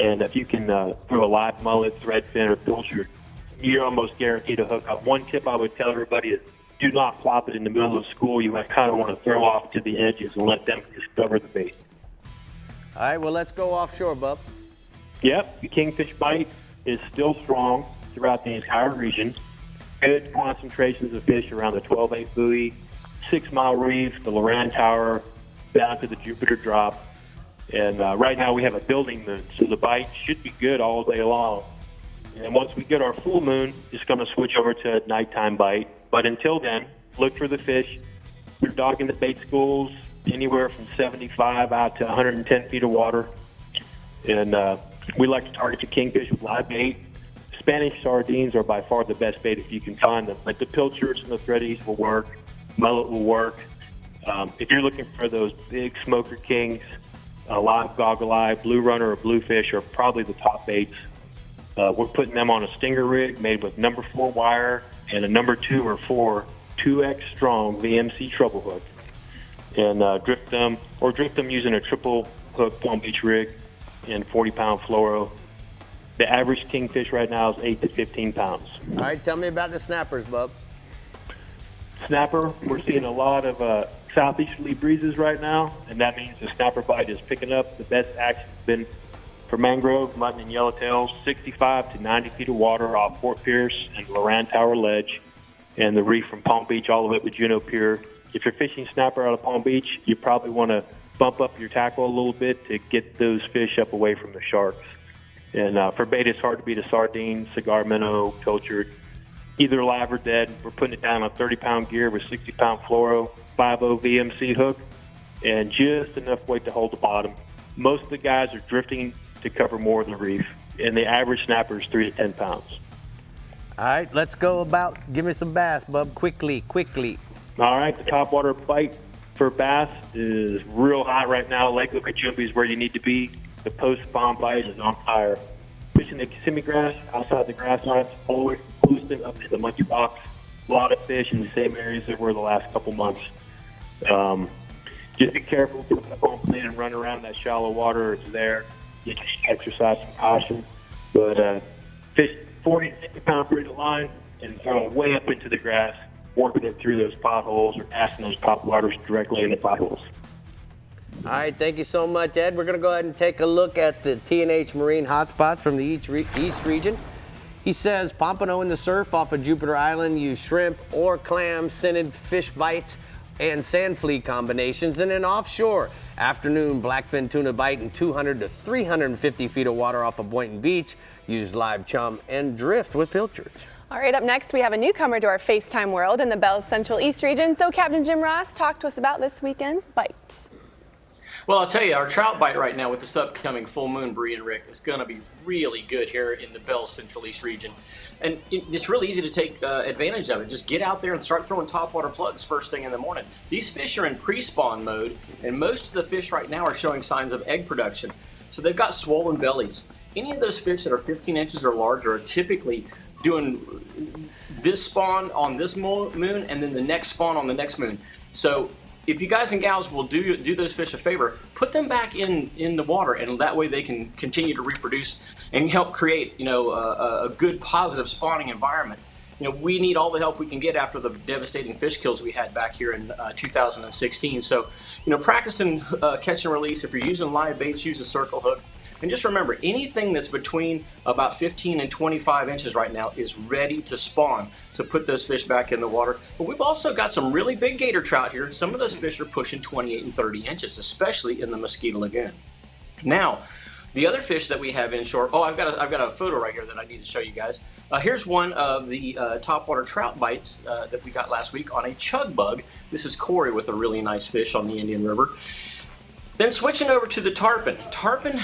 And if you can throw a live mullet, threadfin, or pilchard, you're almost guaranteed to hook up. One tip I would tell everybody is do not plop it in the middle of school. You kind of want to throw off to the edges and let them discover the bait. All right, well, let's go offshore, bub. Yep, the kingfish bite is still strong throughout the entire region. Good concentrations of fish around the 12-8 buoy, 6 Mile Reef, the Loran Tower, down to the Jupiter Drop. And right now we have a building moon, so the bite should be good all day long. And once we get our full moon, it's going to switch over to a nighttime bite. But until then, look for the fish. We're docking the bait schools anywhere from 75 out to 110 feet of water. And we like to target the kingfish with live bait. Spanish sardines are by far the best bait if you can find them. But the pilchards and the threadies will work. Mullet will work. If you're looking for those big smoker kings, live goggle eye, blue runner, or bluefish are probably the top baits. We're putting them on a stinger rig made with number 4 wire and a number 2 or 4 2X strong VMC treble hook. And drift them using a triple hook Palm Beach rig and 40-pound fluoro. The average kingfish right now is 8 to 15 pounds. All right, tell me about the snappers, bub. Snapper, we're seeing a lot of southeasterly breezes right now, and that means the snapper bite is picking up. The best action has been for mangrove, mutton, and yellowtails, 65 to 90 feet of water off Fort Pierce and Loran Tower Ledge, and the reef from Palm Beach all the way up to Juneau Pier. If you're fishing snapper out of Palm Beach, you probably want to bump up your tackle a little bit to get those fish up away from the sharks. And for bait, it's hard to beat a sardine, cigar minnow, pilchard, either live or dead. We're putting it down on 30-pound gear with 60-pound fluoro, 5.0 VMC hook, and just enough weight to hold the bottom. Most of the guys are drifting to cover more of the reef, and the average snapper is 3 to 10 pounds. All right, let's go about, give me some bass, bub, quickly. All right, the topwater bite for bass is real hot right now. Lake Okeechobee is where you need to be. The post-spawn bite is on fire. Fishing the Kissimmee grass outside the grass lines, all the way from Houston up to the Monkey Box. A lot of fish in the same areas that were the last couple months. Just be careful. Don't up on plane and run around that shallow water. It's there. You can exercise some caution. But fish 40 to 50 pound braided line and throw way up into the grass, working it through those potholes or casting those top waters directly in the potholes. All right, thank you so much, Ed. We're going to go ahead and take a look at the T&H Marine hotspots from the East region. He says pompano in the surf off of Jupiter Island, use shrimp or clam, scented fish bites, and sand flea combinations. And then offshore, afternoon blackfin tuna bite in 200 to 350 feet of water off of Boynton Beach, use live chum and drift with pilchards. All right, up next, we have a newcomer to our FaceTime world in the Bell's Central East region. So Captain Jim Ross, talk to us about this weekend's bites. Well, I'll tell you, our trout bite right now with this upcoming full moon, Brie and Rick, is going to be really good here in the Bell's Central East region. And it's really easy to take advantage of it. Just get out there and start throwing topwater plugs first thing in the morning. These fish are in pre-spawn mode, and most of the fish right now are showing signs of egg production. So they've got swollen bellies. Any of those fish that are 15 inches or larger are typically doing this spawn on this moon and then the next spawn on the next moon. So if you guys and gals will do those fish a favor, put them back in the water, and that way they can continue to reproduce and help create, a good positive spawning environment. We need all the help we can get after the devastating fish kills we had back here in 2016. So, practice and catch and release. If you're using live baits, use a circle hook. And just remember, anything that's between about 15 and 25 inches right now is ready to spawn. So put those fish back in the water. But we've also got some really big gator trout here. Some of those fish are pushing 28 and 30 inches, especially in the Mosquito Lagoon. Now, the other fish that we have inshore, I've got a photo right here that I need to show you guys. Here's one of the topwater trout bites that we got last week on a chug bug. This is Corey with a really nice fish on the Indian River. Then switching over to the tarpon. Tarpon,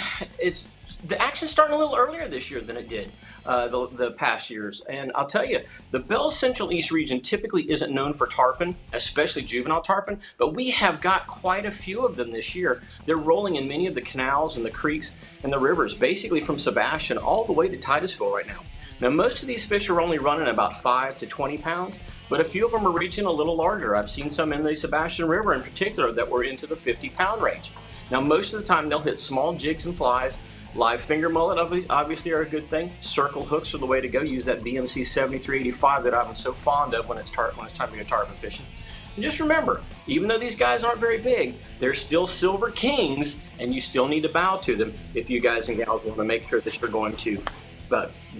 the action's starting a little earlier this year than it did the past years. And I'll tell you, the Bell's Central East region typically isn't known for tarpon, especially juvenile tarpon, but we have got quite a few of them this year. They're rolling in many of the canals and the creeks and the rivers, basically from Sebastian all the way to Titusville right now. Now, most of these fish are only running about 5 to 20 pounds, but a few of them are reaching a little larger. I've seen some in the Sebastian River in particular that were into the 50-pound range. Now, most of the time, they'll hit small jigs and flies. Live finger mullet obviously are a good thing. Circle hooks are the way to go. Use that VMC 7385 that I'm so fond of when it's time to go tarpon fishing. And just remember, even though these guys aren't very big, they're still silver kings, and you still need to bow to them if you guys and gals want to make sure that you're going to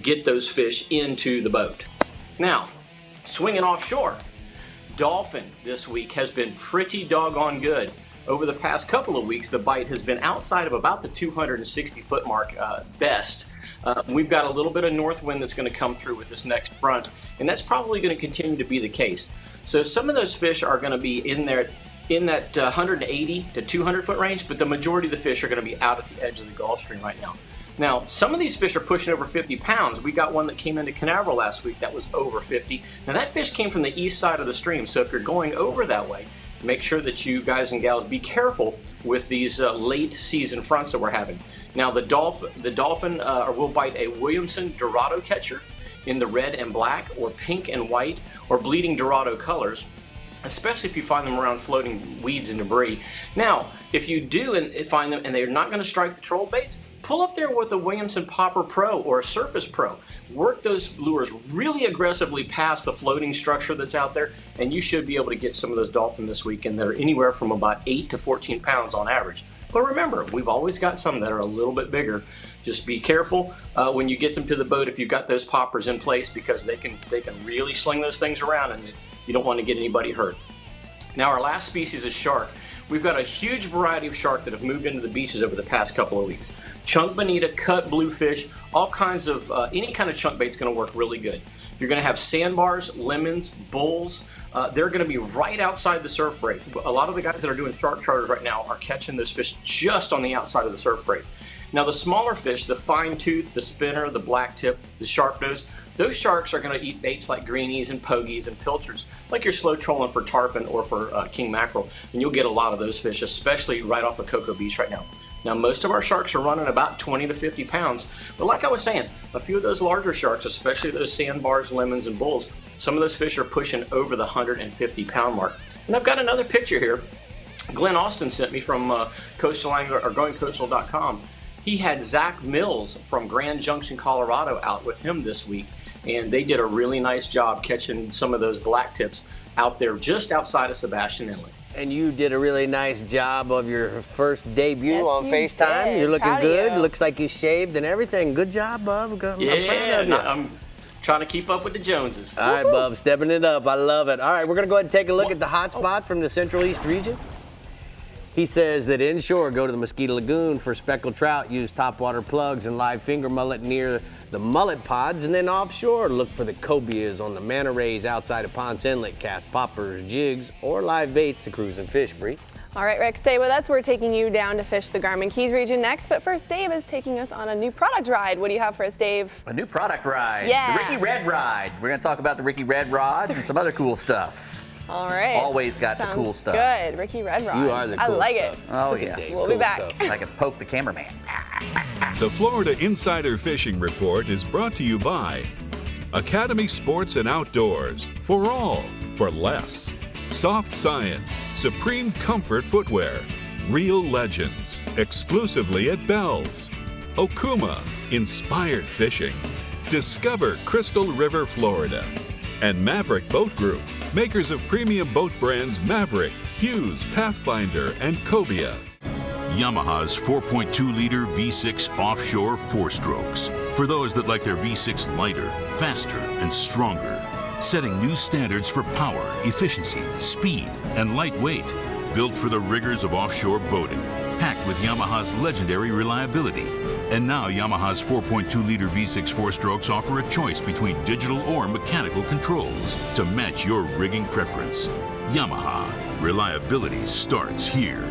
get those fish into the boat. Now, swinging offshore, dolphin this week has been pretty doggone good. Over the past couple of weeks, the bite has been outside of about the 260-foot mark best. We've got a little bit of north wind that's going to come through with this next front, and that's probably going to continue to be the case. So some of those fish are going to be in there in that 180 to 200-foot range, but the majority of the fish are going to be out at the edge of the Gulf Stream right now. Now, some of these fish are pushing over 50 pounds. We got one that came into Canaveral last week that was over 50. Now, that fish came from the east side of the stream, so if you're going over that way, make sure that you guys and gals be careful with these late season fronts that we're having. Now the dolphin will bite a Williamson Dorado catcher in the red and black or pink and white or bleeding Dorado colors, especially if you find them around floating weeds and debris. Now, if you do find them and they're not going to strike the troll baits, pull up there with a Williamson Popper Pro or a Surface Pro. Work those lures really aggressively past the floating structure that's out there, and you should be able to get some of those dolphin this weekend that are anywhere from about 8 to 14 pounds on average. But remember, we've always got some that are a little bit bigger. Just be careful when you get them to the boat if you've got those poppers in place, because they can really sling those things around and you don't want to get anybody hurt. Now, our last species is shark. We've got a huge variety of shark that have moved into the beaches over the past couple of weeks. Chunk bonita, cut bluefish, all kinds of, any kind of chunk bait's going to work really good. You're going to have sandbars, lemons, bulls. They're going to be right outside the surf break. A lot of the guys that are doing shark charters right now are catching those fish just on the outside of the surf break. Now, the smaller fish, the fine tooth, the spinner, the black tip, the sharp nose, those sharks are going to eat baits like greenies and pogies and pilchards, like you're slow trolling for tarpon or for king mackerel. And you'll get a lot of those fish, especially right off of Cocoa Beach right now. Now, most of our sharks are running about 20 to 50 pounds. But like I was saying, a few of those larger sharks, especially those sandbars, lemons, and bulls, some of those fish are pushing over the 150-pound mark. And I've got another picture here. Glenn Austin sent me from Coastal Angler or GoingCoastal.com. He had Zach Mills from Grand Junction, Colorado out with him this week, and they did a really nice job catching some of those black tips out there just outside of Sebastian Inlet. And you did a really nice job of your first debut on FaceTime. did. You're looking Proud of good. you. Looks like you shaved and everything. Good job, Bub. I'm proud of you. I'm trying to keep up with the Joneses. All right, Bub, stepping it up. I love it. All right, we're going to go ahead and take a look at the hot spot from the Central East region. He says that inshore, go to the Mosquito Lagoon for speckled trout, use topwater plugs and live finger mullet near the mullet pods, and then offshore, look for the cobias on the manta rays outside of Ponce Inlet, cast poppers, jigs, or live baits to cruise and fish, Brie. All right, Rick, stay with us. We're taking you down to fish the Garmin Keys region next, but first, Dave is taking us on a new product ride. What do you have for us, Dave? A new product ride. Yeah. The Ricky Red Ride. We're going to talk about the Ricky Red Rod and some other cool stuff. All right. Always got the cool Sounds stuff. Good. Ricky Red Rods. You are the cool I like stuff. it. Oh, yes. We'll be back. I can poke the cameraman. The Florida Insider Fishing Report is brought to you by Academy Sports and Outdoors. For all, for less. Soft Science, Supreme Comfort Footwear. Real Legends, exclusively at Bell's. Okuma, Inspired Fishing. Discover Crystal River, Florida. And Maverick Boat Group, makers of premium boat brands Maverick, Hughes, Pathfinder, and Cobia. Yamaha's 4.2-liter V6 offshore four-strokes. For those that like their V6 lighter, faster, and stronger. Setting new standards for power, efficiency, speed, and lightweight. Built for the rigors of offshore boating. Packed with Yamaha's legendary reliability. And now Yamaha's 4.2-liter V6 four-strokes offer a choice between digital or mechanical controls to match your rigging preference. Yamaha. Reliability starts here.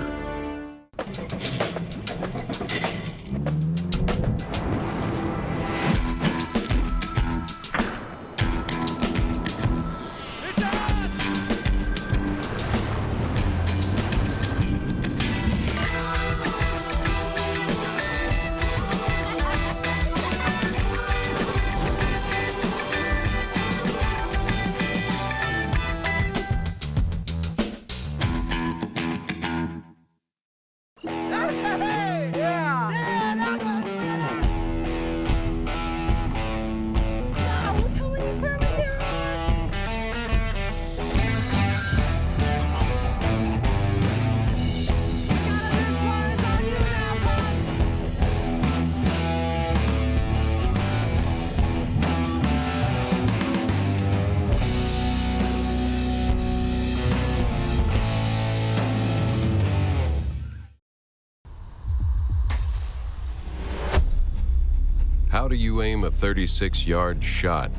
do you aim a 36-yard shot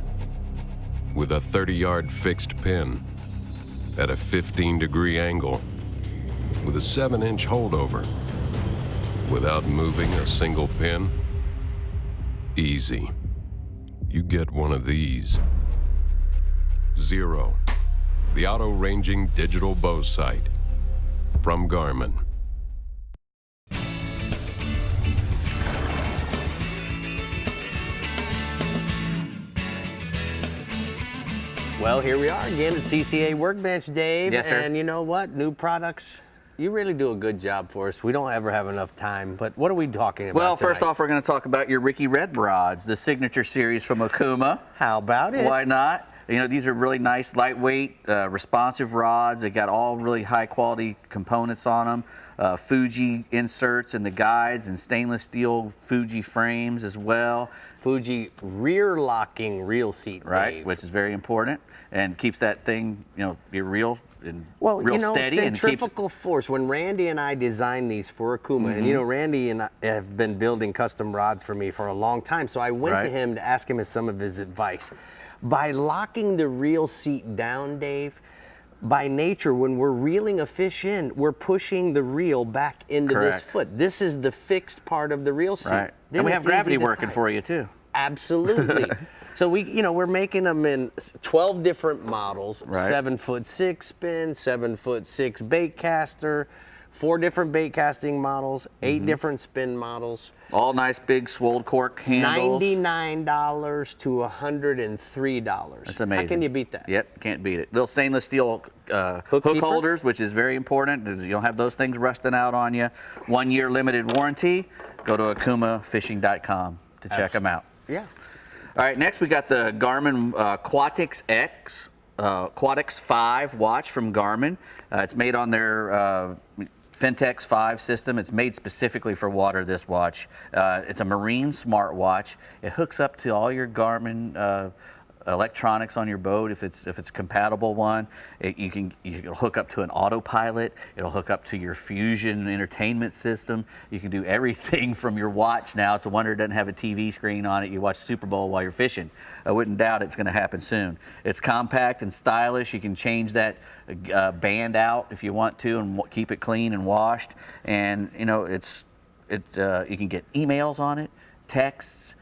with a 30-yard fixed pin at a 15-degree angle with a 7-inch holdover without moving a single pin? Easy. You get one of these. Zero, the auto-ranging digital bow sight from Garmin. Well, here we are again at CCA Workbench, Dave. Yes, sir. And you know what? New products. You really do a good job for us. We don't ever have enough time, but what are we talking about Well, first tonight? off, we're going to talk about your Ricky Red rods, the signature series from Okuma. How about it? Why not? You know, these are really nice, lightweight, responsive rods. They got all really high quality components on them. Fuji inserts in the guides and stainless steel Fuji frames as well. Fuji rear locking reel seat, right? Dave. Which is very important and keeps that thing, you know, be real and Well, real you know, steady and keeps. centrifugal force. When Randy and I designed these for Okuma, and you know, Randy and I have been building custom rods for me for a long time, so I went to him to ask him some of his advice. By locking the reel seat down, Dave, by nature, when we're reeling a fish in, we're pushing the reel back into this foot. This is the fixed part of the reel seat. Right. Then And we it's have gravity easy to working tighten. for you too. Absolutely. So we're making them in 12 different models: Right. 7'6" spin, 7'6" bait caster, 4 different bait casting models, 8 different spin models. All nice big swolled cork handles. $99 to $103. That's amazing. How can you beat that? Yep, can't beat it. Little stainless steel hook keeper? holders, which is very important. You don't have those things rusting out on you. 1 year limited warranty. Go to akumafishing.com to check them out. Yeah. All right, next we got the Garmin Quatix X, Quatix 5 watch from Garmin. It's made on their Fintex 5 system. It's made specifically for water, this watch. It's a marine smartwatch. It hooks up to all your Garmin electronics on your boat if it's compatible one. You can hook up to an autopilot. It'll hook up to your Fusion entertainment system. You can do everything from your watch now. It's a wonder it doesn't have a TV screen on it. You watch Super Bowl while you're fishing. I wouldn't doubt it's going to happen soon. It's compact and stylish. You can change that band out if you want to and keep it clean and washed. And you know, you can get emails on it, texts.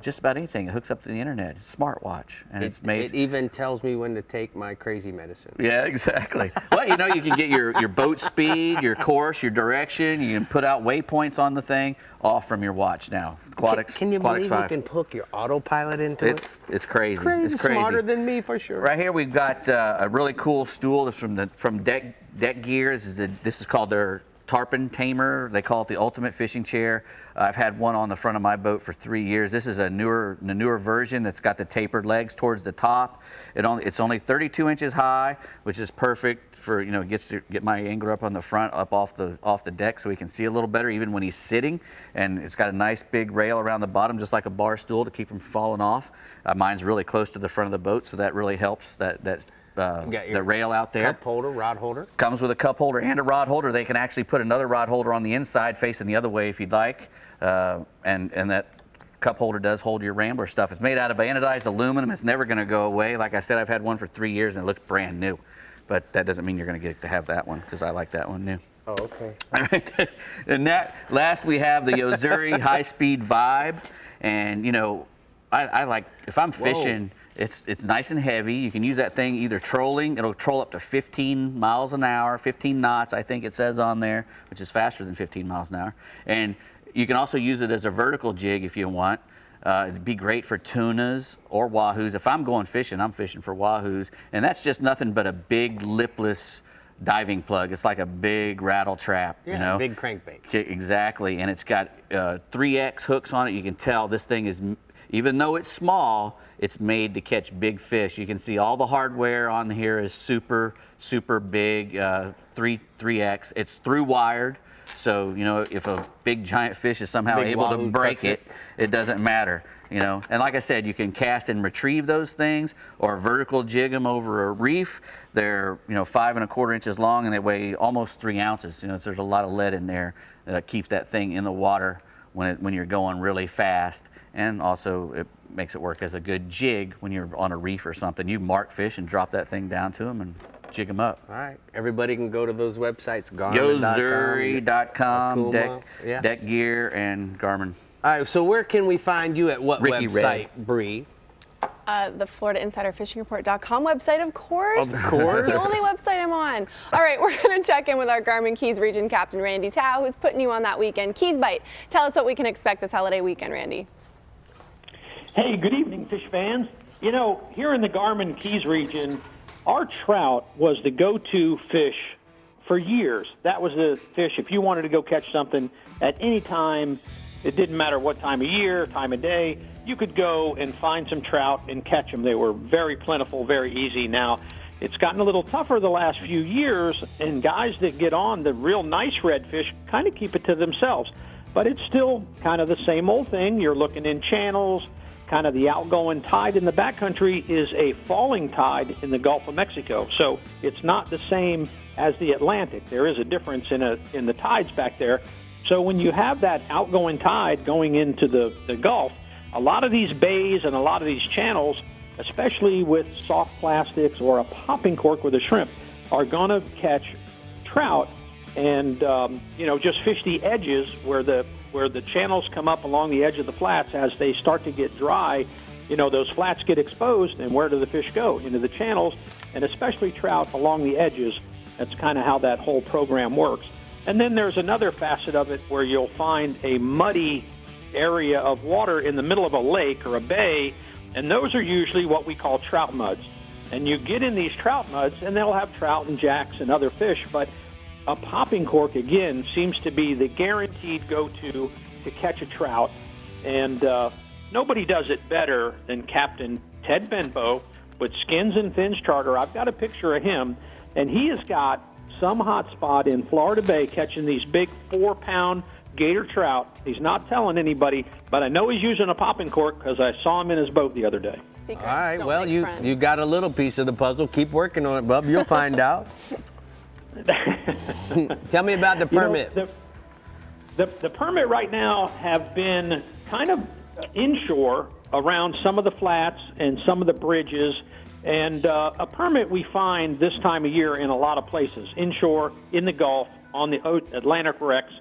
Just about anything. It hooks up to the internet. It's a smartwatch, and it's made. It even tells me when to take my crazy medicine. Yeah, exactly. Well, you know, you can get your boat speed, your course, your direction. You can put out waypoints on the thing, all from your watch now. Quatix. Can you Quatix believe 5. you can hook your autopilot into it? It's crazy. Crazy, It's crazy. smarter than me for sure. Right here we've got a really cool stool. That's from Deck Gear. This is called their tarpon tamer. They call it the ultimate fishing chair. I've had one on the front of my boat for 3 years. This is a newer version that's got the tapered legs towards the top. It's only 32 inches high, which is perfect for, you know, get my angler up on the front, up off the deck, so he can see a little better even when he's sitting. And it's got a nice big rail around the bottom, just like a bar stool, to keep him from falling off. Mine's really close to the front of the boat, so that really helps. The rail out there. Cup holder, rod holder. Comes with a cup holder and a rod holder. They can actually put another rod holder on the inside facing the other way if you'd like. And that cup holder does hold your Rambler stuff. It's made out of anodized aluminum. It's never going to go away. Like I said, I've had one for 3 years and it looks brand new. But that doesn't mean you're going to get to have that one, because I like that one new. Oh, okay. All right. And last we have the Yozuri High Speed Vibe. And, you know, I like, if I'm fishing, it's nice and heavy. You can use that thing either trolling. It'll troll up to 15 miles an hour, 15 knots, I think it says on there, which is faster than 15 miles an hour. And you can also use it as a vertical jig if you want. It'd be great for tunas or wahoos. If I'm going fishing, I'm fishing for wahoos. And that's just nothing but a big lipless diving plug. It's like a big rattle trap, Yeah, you know? big crankbait. Exactly. And it's got 3X hooks on it. You can tell this thing is, even though it's small, it's made to catch big fish. You can see all the hardware on here is super, super big, 3X. It's through wired. So, you know, if a big giant fish is somehow Big able to wahoo break cuts it doesn't matter, you know. And like I said, you can cast and retrieve those things or vertical jig them over a reef. They're, you know, 5 1/4 inches long and they weigh almost 3 ounces. You know, so there's a lot of lead in there that keeps that thing in the water when you're going really fast, and also it makes it work as a good jig when you're on a reef or something. You mark fish and drop that thing down to them and jig them up. All right, everybody can go to those websites, Yozuri.com, yeah. Deck Gear, and Garmin. All right, so where can we find you at what Ricky website, Brie? The FloridaInsiderFishingReport.com website, of course. Of course. It's the only website I'm on. All right, we're going to check in with our Garmin Keys Region Captain, Randy Tao, who's putting you on that weekend Keys Bite. Tell us what we can expect this holiday weekend, Randy. Hey, good evening, fish fans. You know, here in the Garmin Keys region, our trout was the go-to fish for years. That was the fish, if you wanted to go catch something at any time, it didn't matter what time of year, time of day, you could go and find some trout and catch them. They were very plentiful, very easy. Now, it's gotten a little tougher the last few years, and guys that get on the real nice redfish kind of keep it to themselves. But it's still kind of the same old thing. You're looking in channels. Kind of the outgoing tide in the backcountry is a falling tide in the Gulf of Mexico. So it's not the same as the Atlantic. There is a difference in the tides back there. So when you have that outgoing tide going into the Gulf, a lot of these bays and a lot of these channels, especially with soft plastics or a popping cork with a shrimp, are going to catch trout and, just fish the edges where the channels come up along the edge of the flats. As they start to get dry, those flats get exposed, and where do the fish go? Into the channels, and especially trout along the edges. That's kind of how that whole program works. And then there's another facet of it where you'll find a muddy area of water in the middle of a lake or a bay, and those are usually what we call trout muds. And you get in these trout muds, and they'll have trout and jacks and other fish, but a popping cork, again, seems to be the guaranteed go-to to catch a trout. And nobody does it better than Captain Ted Benbow with Skins and Fins Charter. I've got a picture of him, and he has got some hot spot in Florida Bay catching these big 4-pound gator trout. He's not telling anybody, but I know he's using a popping cork because I saw him in his boat the other day. Secrets All right, don't well, make friends. you got a little piece of the puzzle. Keep working on it, bub. You'll find out. Tell me about the permit. The permit right now have been kind of inshore around some of the flats and some of the bridges. And a permit we find this time of year in a lot of places, inshore, in the Gulf, on the Atlantic wrecks.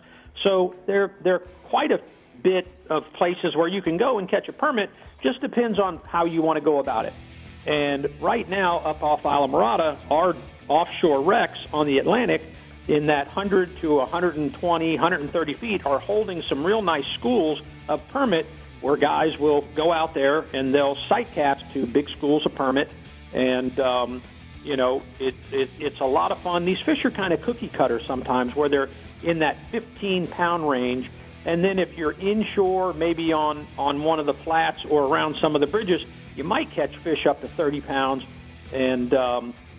So there are quite a bit of places where you can go and catch a permit. Just depends on how you want to go about it. And right now, up off Islamorada, our offshore wrecks on the Atlantic in that 100 to 120, 130 feet are holding some real nice schools of permit where guys will go out there and they'll sight cast to big schools of permit. And, it's a lot of fun. These fish are kind of cookie cutter sometimes where they're in that 15-pound range. And then if you're inshore, maybe on one of the flats or around some of the bridges, you might catch fish up to 30 pounds. And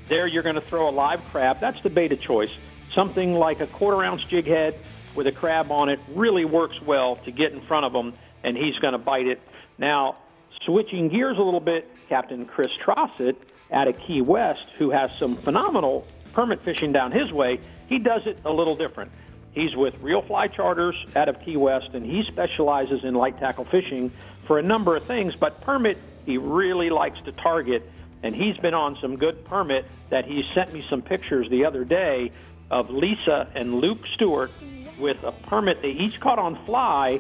there you're going to throw a live crab. That's the bait of choice. Something like a 1/4-ounce jig head with a crab on it really works well to get in front of him, and he's going to bite it. Now, switching gears a little bit, Captain Chris Trossett out of Key West, who has some phenomenal permit fishing down his way, he does it a little different. He's with Real Fly Charters out of Key West, and he specializes in light tackle fishing for a number of things, but permit he really likes to target, and he's been on some good permit that he sent me some pictures the other day of Lisa and Luke Stewart with a permit they each caught on fly,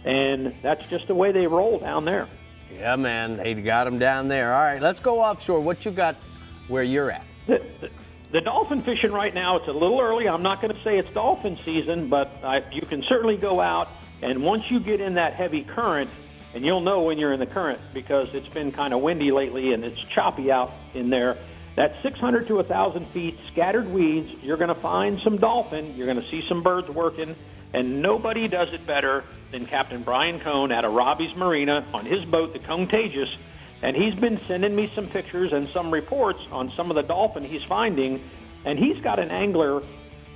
and that's just the way they roll down there. Yeah, man, they got them down there. All right, let's go offshore. What you got where you're at? The dolphin fishing right now, it's a little early. I'm not going to say it's dolphin season, but you can certainly go out, and once you get in that heavy current, and you'll know when you're in the current because it's been kind of windy lately and it's choppy out in there, that 600 to 1,000 feet, scattered weeds, you're going to find some dolphin, you're going to see some birds working, and nobody does it better than Captain Brian Cohn out of Robbie's Marina on his boat, the Contagious, and he's been sending me some pictures and some reports on some of the dolphin he's finding, and he's got an angler,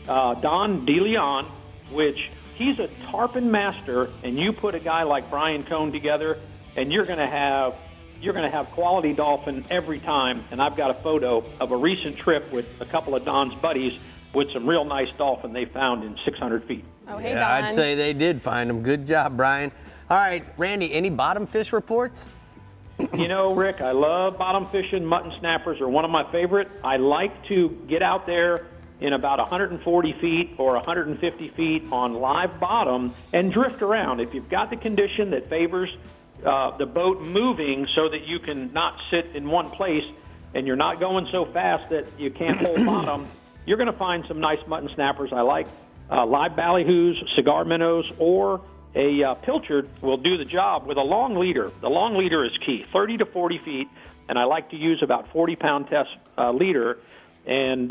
Don DeLeon, which he's a tarpon master, and you put a guy like Brian Cohn together, and you're going to have quality dolphin every time. And I've got a photo of a recent trip with a couple of Don's buddies with some real nice dolphin they found in 600 feet. Oh, hey, yeah, Don. I'd say they did find them. Good job, Brian. All right, Randy, any bottom fish reports? You know, Rick, I love bottom fishing. Mutton snappers are one of my favorite. I like to get out there in about 140 feet or 150 feet on live bottom and drift around. If you've got the condition that favors the boat moving so that you can not sit in one place and you're not going so fast that you can't hold bottom, you're going to find some nice mutton snappers. I like live ballyhoos, cigar minnows, or a pilchard will do the job with a long leader. The long leader is key, 30 to 40 feet, and I like to use about 40-pound test leader, and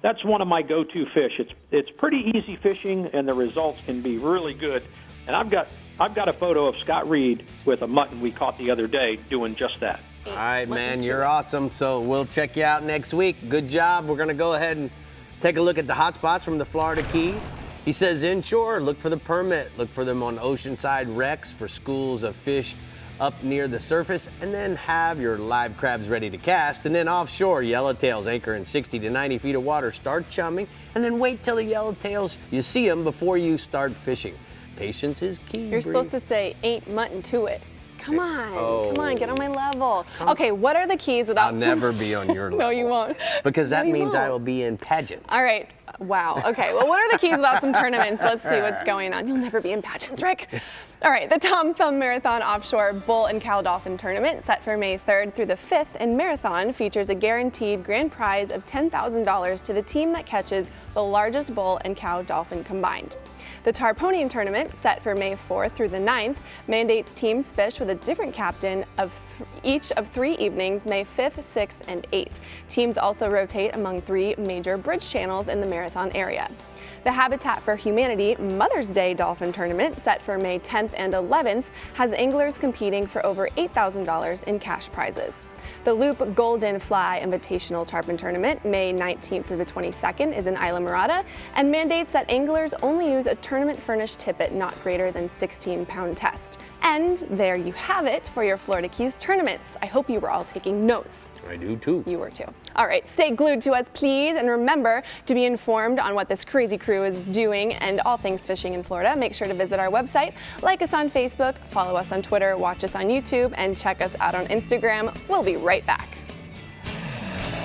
that's one of my go-to fish. It's pretty easy fishing, and the results can be really good. And I've got a photo of Scott Reed with a mutton we caught the other day doing just that. All right, man, you're awesome. So we'll check you out next week. Good job. We're going to go ahead and take a look at the hot spots from the Florida Keys. He says inshore, look for the permit. Look for them on oceanside wrecks for schools of fish up near the surface, and then have your live crabs ready to cast. And then offshore, yellowtails anchor in 60 to 90 feet of water, start chumming, and then wait till the yellowtails, you see them before you start fishing. Patience is key. You're supposed to say, ain't mutton to it. Come on, get on my level. Okay, what are the keys without I'll never be on your level. No, you won't. Because that No, you means won't. I will be in pageants. All right. Wow. Okay. Well, what are the keys without some tournaments? Let's see what's going on. You'll never be in pageants, Rick. All right. The Tom Thumb Marathon Offshore Bull and Cow Dolphin Tournament, set for May 3rd through the 5th in Marathon, features a guaranteed grand prize of $10,000 to the team that catches the largest bull and cow dolphin combined. The Tarponian Tournament, set for May 4th through the 9th, mandates teams fish with a different captain of each of 3 evenings, May 5th, 6th, and 8th. Teams also rotate among 3 major bridge channels in the marathon area. The Habitat for Humanity Mother's Day Dolphin Tournament, set for May 10th and 11th, has anglers competing for over $8,000 in cash prizes. The Loop Golden Fly Invitational Tarpon Tournament, May 19th through the 22nd, is in Isla Mirada and mandates that anglers only use a tournament-furnished tippet not greater than 16-pound test. And there you have it for your Florida Keys tournaments. I hope you were all taking notes. I do too. You were too. All right, stay glued to us, please, and remember to be informed on what this crazy crew is doing and all things fishing in Florida. Make sure to visit our website, like us on Facebook, follow us on Twitter, watch us on YouTube, and check us out on Instagram. We'll be right back.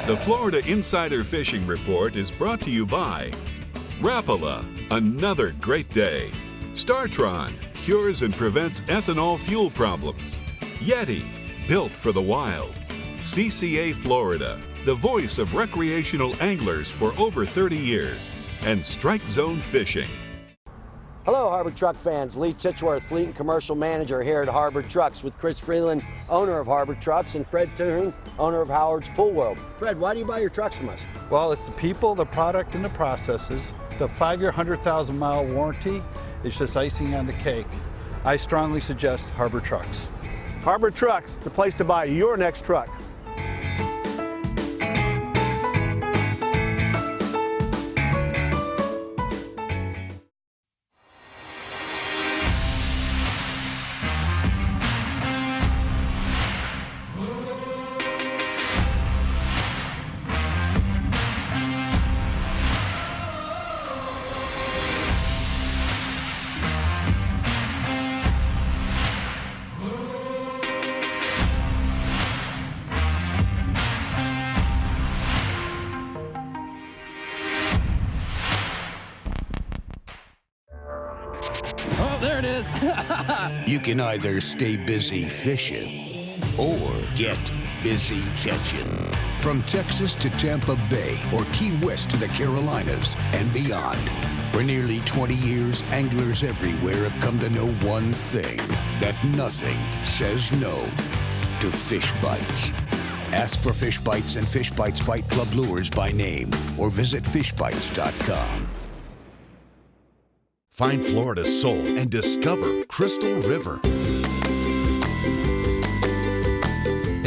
The Florida Insider Fishing Report is brought to you by Rapala, another great day. Startron, cures and prevents ethanol fuel problems. Yeti, built for the wild. CCA Florida, the voice of recreational anglers for over 30 years. And Strike Zone Fishing. Hello, Harbor Truck fans. Lee Titchworth, Fleet and Commercial Manager here at Harbor Trucks with Chris Freeland, owner of Harbor Trucks, and Fred Tuhn, owner of Howard's Pool World. Fred, why do you buy your trucks from us? Well, it's the people, the product, and the processes. The 5-year, 100,000-mile warranty is just icing on the cake. I strongly suggest Harbor Trucks. Harbor Trucks, the place to buy your next truck. Oh, there it is. You can either stay busy fishing or get busy catching. From Texas to Tampa Bay or Key West to the Carolinas and beyond. For nearly 20 years, anglers everywhere have come to know one thing, that nothing says no to fish bites. Ask for Fish Bites and Fish Bites Fight Club lures by name or visit fishbites.com. Find Florida's soul and discover Crystal River.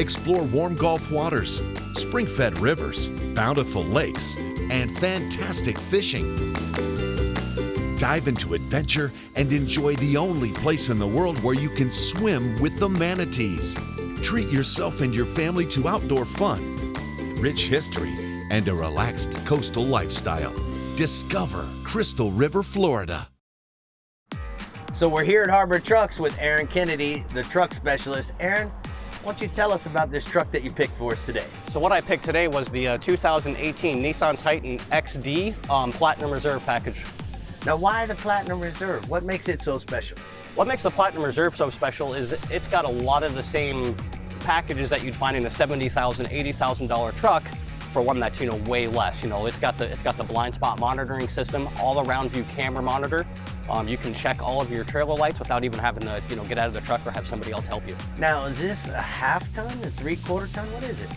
Explore warm Gulf waters, spring-fed rivers, bountiful lakes, and fantastic fishing. Dive into adventure and enjoy the only place in the world where you can swim with the manatees. Treat yourself and your family to outdoor fun, rich history, and a relaxed coastal lifestyle. Discover Crystal River, Florida. So we're here at Harbor Trucks with Aaron Kennedy, the truck specialist. Aaron, why don't you tell us about this truck that you picked for us today? So what I picked today was the 2018 Nissan Titan XD Platinum Reserve package. Now, why the Platinum Reserve? What makes it so special? What makes the Platinum Reserve so special is it's got a lot of the same packages that you'd find in a $70,000, $80,000 truck for one that's, way less. It's got the blind spot monitoring system, all around view camera monitor. You can check all of your trailer lights without even having to, get out of the truck or have somebody else help you. Now, is this a half ton, a 3/4 ton? What is it?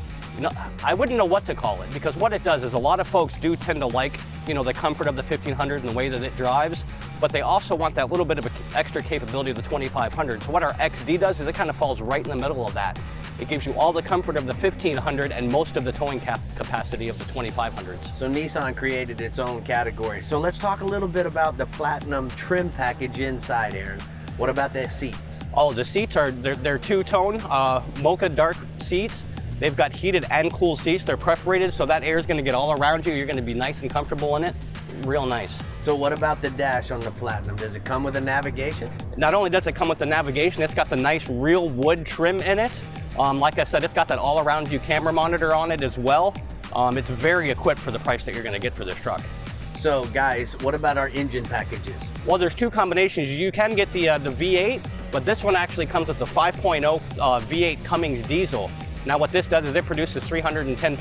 I wouldn't know what to call it, because what it does is a lot of folks do tend to like, the comfort of the 1500 and the way that it drives, but they also want that little bit of extra capability of the 2500. So what our XD does is it kind of falls right in the middle of that. It gives you all the comfort of the 1500 and most of the towing capacity of the 2500s. So Nissan created its own category. So let's talk a little bit about the Platinum trim package inside, Aaron. What about the seats? Oh, the seats they're two-tone, mocha dark seats. They've got heated and cool seats. They're perforated, so that air is going to get all around you. You're going to be nice and comfortable in it. Real nice. So what about the dash on the Platinum? Does it come with a navigation? Not only does it come with the navigation, it's got the nice real wood trim in it. Like I said, it's got that all-around view camera monitor on it as well. It's very equipped for the price that you're going to get for this truck. So guys, what about our engine packages? Well, there's two combinations. You can get the V8, but this one actually comes with the 5.0 V8 Cummins diesel. Now what this does is it produces 310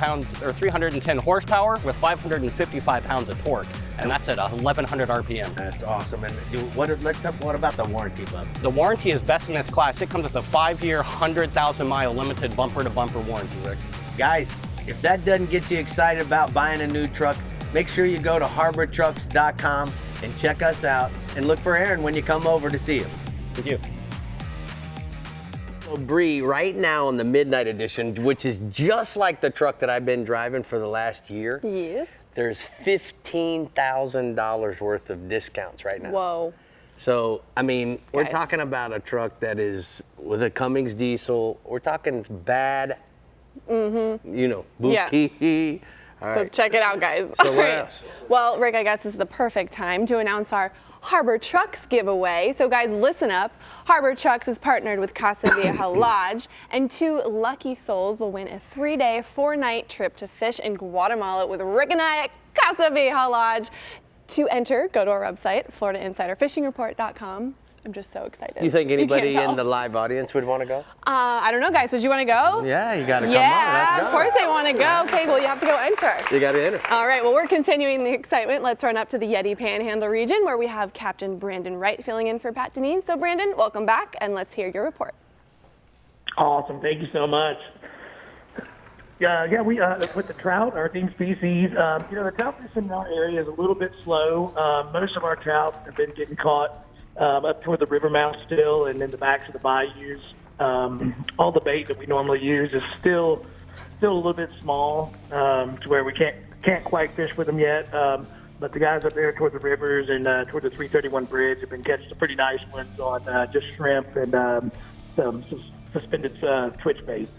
horsepower with 555 pounds of torque, and that's at 1100 RPM. That's awesome. And what about the warranty, bub? The warranty is best in its class. It comes with a 5-year, 100,000-mile limited bumper-to-bumper warranty, Rick. Guys, if that doesn't get you excited about buying a new truck, make sure you go to harbortrucks.com and check us out, and look for Aaron when you come over to see him. Thank you. So Brie, right now on the Midnight Edition, which is just like the truck that I've been driving for the last year, yes, there's $15,000 worth of discounts right now. Whoa. So, I mean, we're Guys. talking about a truck that is with a Cummins diesel. We're talking bad, boutique. Yeah. All So right. check it out, guys. So All what right. else? Well, Rick, I guess this is the perfect time to announce our Harbor Trucks giveaway. So guys, listen up. Harbor Trucks is partnered with Casa Vieja Lodge, and 2 lucky souls will win a 3-day, 4-night trip to fish in Guatemala with Rick and I at Casa Vieja Lodge. To enter, go to our website, FloridaInsiderFishingReport.com. I'm just so excited. You think anybody can't in the live audience would want to go? I don't know, guys. Would you want to go? Yeah, you got to come Yeah, on. Let's go. of course they want to go. Okay, well, you have to go enter. You got to enter. All right, well, we're continuing the excitement. Let's run up to the Yeti Panhandle region where we have Captain Brandon Wright filling in for Pat Deneen. So, Brandon, welcome back, and let's hear your report. Awesome. Thank you so much. We with the trout, our theme species, the trout fishing in our area is a little bit slow. Most of our trout have been getting caught up toward the river mouth still, and in the backs of the bayous. All the bait that we normally use is still a little bit small to where we can't quite fish with them yet. But the guys up there toward the rivers and toward the 331 bridge have been catching some pretty nice ones on just shrimp and some suspended twitch baits.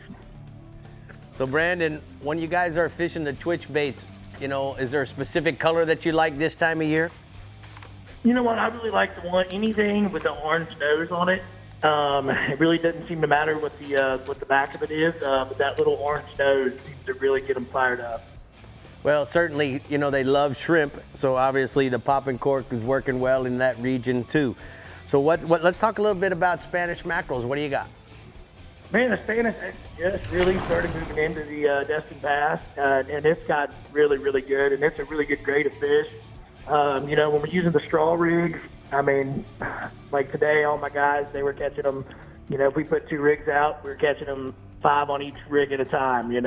So, Brandon, when you guys are fishing the twitch baits, is there a specific color that you like this time of year? You know what? I really like the one, anything with the orange nose on it. It really doesn't seem to matter what the back of it is, but that little orange nose seems to really get them fired up. Well, certainly, they love shrimp, so obviously the popping cork is working well in that region too. So let's talk a little bit about Spanish mackerels. What do you got? Man, the Spanish just really started moving into the Destin Pass, and it's got really, really good, and it's a really good grade of fish. When we're using the straw rigs, I mean, like today, all my guys, they were catching them, if we put 2 rigs out, we were catching them 5 on each rig at a time, it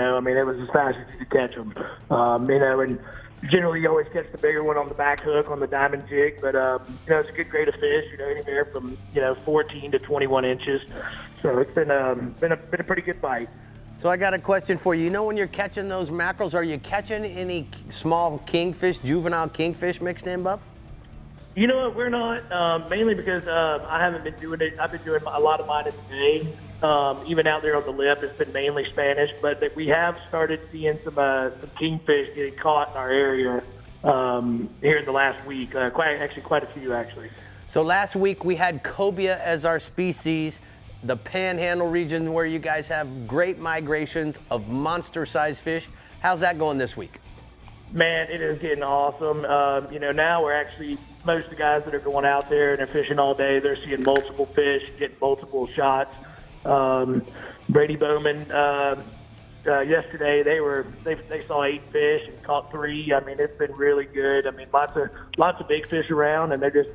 was as fast as you could catch them, and generally you always catch the bigger one on the back hook on the diamond jig, but, it's a good grade of fish, anywhere from, 14 to 21 inches. So it's been a pretty good bite. So I got a question for you. When you're catching those mackerels, are you catching any small kingfish, juvenile kingfish mixed in, bub? You know what? We're not, mainly because I haven't been doing it. I've been doing a lot of mine in the day. Even out there on the lip, it's been mainly Spanish, but we have started seeing some kingfish getting caught in our area. here in the last week. Quite a few, actually. So last week we had cobia as our species, the Panhandle region where you guys have great migrations of monster-sized fish. How's that going this week? Man, it is getting awesome. Now we're actually, most of the guys that are going out there and they're fishing all day, they're seeing multiple fish, getting multiple shots. Brady Bowman, yesterday they saw 8 fish and caught 3. I mean, it's been really good. I mean, lots of big fish around, and they're just,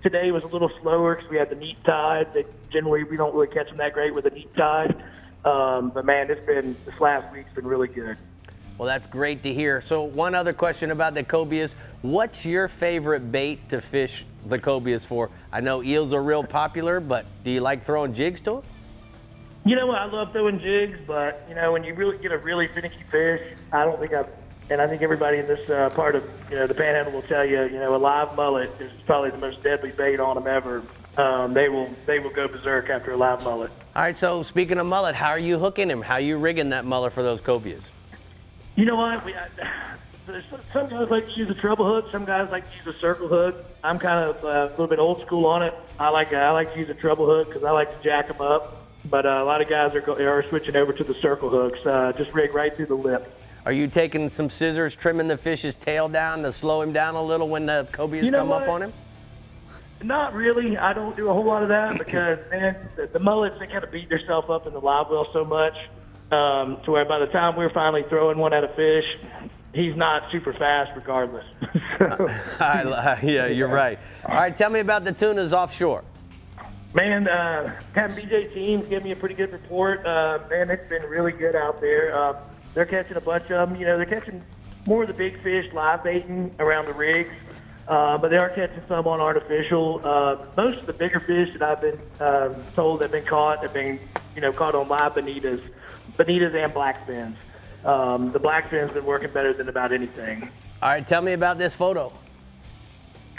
today was a little slower because we had the neap tide. Generally, we don't really catch them that great with a neap tide. But man, this last week's been really good. Well, that's great to hear. So one other question about the cobias. What's your favorite bait to fish the cobias for? I know eels are real popular, but do you like throwing jigs to them? You know what? I love throwing jigs, but, when you really get a really finicky fish, I think everybody in this part of, the Panhandle will tell you, a live mullet is probably the most deadly bait on them ever. They will go berserk after a live mullet. All right, so speaking of mullet, how are you hooking him? How are you rigging that mullet for those cobias? You know what? Some guys like to use a treble hook. Some guys like to use a circle hook. I'm kind of a little bit old school on it. I like to use a treble hook because I like to jack them up. But a lot of guys are switching over to the circle hooks. Just rig right through the lip. Are you taking some scissors, trimming the fish's tail down to slow him down a little when the cobias come up on him? Not really. I don't do a whole lot of that because, man, the mullets, they kind of beat themselves up in the live well so much to where by the time we're finally throwing one at a fish, he's not super fast regardless. Yeah, you're right. All right, tell me about the tunas offshore. Man, Captain BJ teams gave me a pretty good report. Man, it's been really good out there. They're catching a bunch of them. They're catching more of the big fish live baiting around the rigs, but they are catching some on artificial. Most of the bigger fish that I've been told have been caught caught on live bonitas and blackfins. The blackfin's been working better than about anything. All right, tell me about this photo.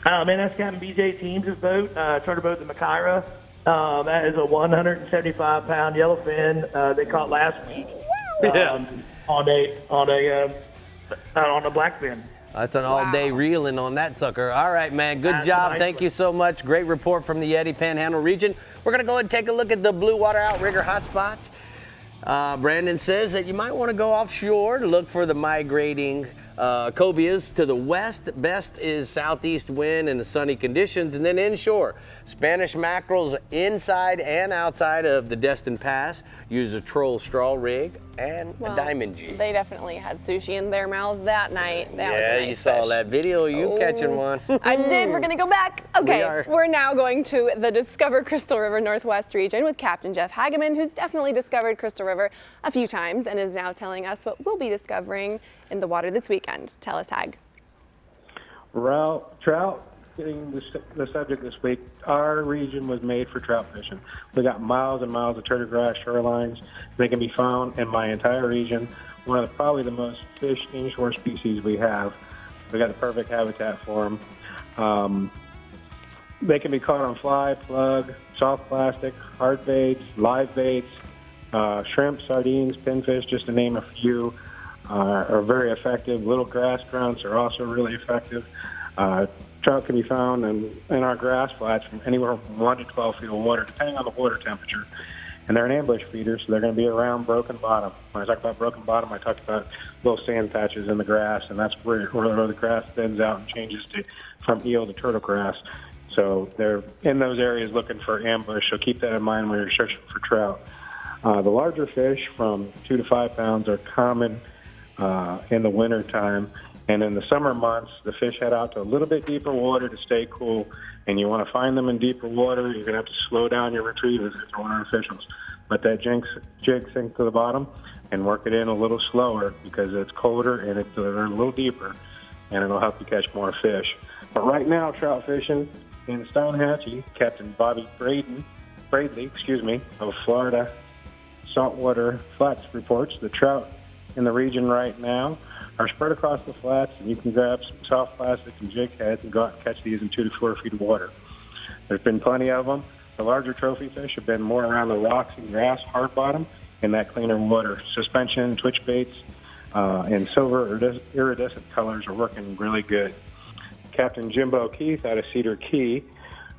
Man, that's Captain BJ Teams' boat, charter boat, the Macaira. That is a 175-pound yellowfin they caught last week on a blackfin. That's an all-day reeling on that sucker. All right, man. Good job. Nice. Thank you so much. Great report from the Yeti Panhandle region. We're going to go ahead and take a look at the blue water outrigger hotspots. Brandon says that you might want to go offshore to look for the migrating cobias to the west. Best is southeast wind and the sunny conditions, and then inshore. Spanish mackerels inside and outside of the Destin Pass. Use a troll straw rig and a diamond jig. They definitely had sushi in their mouths that night. That was a nice you saw fish. that video. You catching one. I did. We're going to go back. Okay, we're now going to the Discover Crystal River Northwest region with Captain Jeff Hageman, who's definitely discovered Crystal River a few times and is now telling us what we'll be discovering in the water this weekend. Tell us, Hag. Trout, getting the subject this week, our region was made for trout fishing. We got miles and miles of turtle grass shorelines. They can be found in my entire region. One of probably the most fished inshore species we have. We got the perfect habitat for them. They can be caught on fly, plug, soft plastic, hard baits, live baits, shrimp, sardines, pinfish, just to name a few. Are very effective. Little grass grunts are also really effective. Trout can be found in our grass flats from anywhere from 1 to 12 feet of water, depending on the water temperature. And they're an ambush feeder, so they're going to be around broken bottom. When I talk about broken bottom, I talked about little sand patches in the grass, and that's where the grass thins out and changes from eel to turtle grass. So they're in those areas looking for ambush, so keep that in mind when you're searching for trout. The larger fish from 2 to 5 pounds are common in the winter time, and in the summer months the fish head out to a little bit deeper water to stay cool, and you want to find them in deeper water. You're going to have to slow down your retrievals if they're artificials. Let that jig sink to the bottom and work it in a little slower because it's colder and they're a little deeper, and it'll help you catch more fish. But right now, trout fishing in Stonehatchee, Captain Bobby Bradley, of Florida Saltwater Flats reports the trout in the region right now are spread across the flats, and you can grab some soft plastic and jig heads and go out and catch these in 2 to 4 feet of water. There's been plenty of them. The larger trophy fish have been more around the rocks and grass, hard bottom, in that cleaner water. Suspension, twitch baits, and silver iridescent colors are working really good. Captain Jimbo Keith out of Cedar Key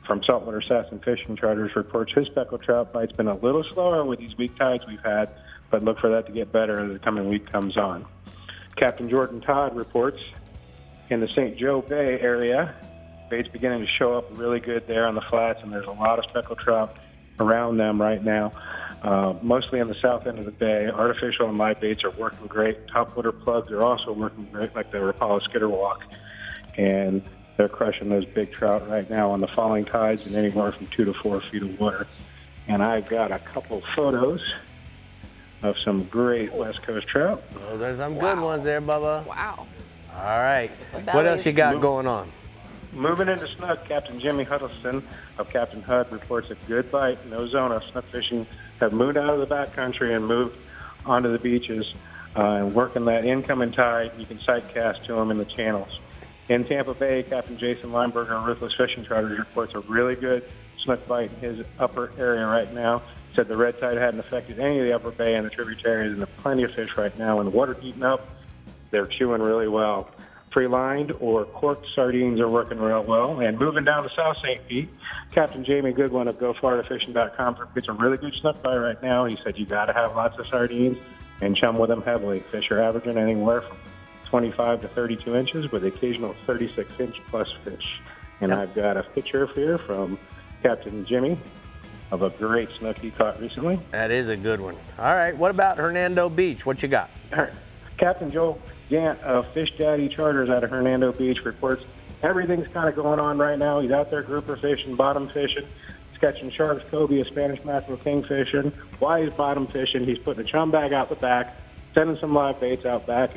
from Saltwater Assassin Fishing Charters reports his speckled trout bite's been a little slower with these weak tides we've had, but look for that to get better as the coming week comes on. Captain Jordan Todd reports in the St. Joe Bay area, bait's beginning to show up really good there on the flats, and there's a lot of speckled trout around them right now, mostly on the south end of the bay. Artificial and live baits are working great. Topwater plugs are also working great, like the Rapala Skitterwalk, and they're crushing those big trout right now on the falling tides and anywhere from 2 to 4 feet of water. And I've got a couple photos of some great West Coast trout. Oh, there's some good ones there, Bubba. Wow. All right. What else you got going on? Moving into snook, Captain Jimmy Huddleston of Captain Hud reports a good bite, no zona. Snook fishing have moved out of the backcountry and moved onto the beaches and working that incoming tide. You can sight cast to them in the channels. In Tampa Bay, Captain Jason Lineberger of Ruthless Fishing Charters reports a really good snook bite in his upper area right now. Said the red tide hadn't affected any of the upper bay and the tributaries, and there are plenty of fish right now. When the water heating up, they're chewing really well. Free-lined or corked sardines are working real well. And moving down to South St. Pete, Captain Jamie Goodwin of GoFloridaFishing.com gets a really good snook bite right now. He said you got to have lots of sardines and chum with them heavily. Fish are averaging anywhere from 25 to 32 inches with occasional 36-inch plus fish. And I've got a picture here from Captain Jimmy of a great snook he caught recently. That is a good one. All right, what about Hernando Beach? What you got? Captain Joel Gant of Fish Daddy Charters out of Hernando Beach reports everything's kind of going on right now. He's out there grouper fishing, bottom fishing. He's catching sharks, cobia, Spanish mackerel, king fishing. While he's bottom fishing, he's putting a chum bag out the back, sending some live baits out back,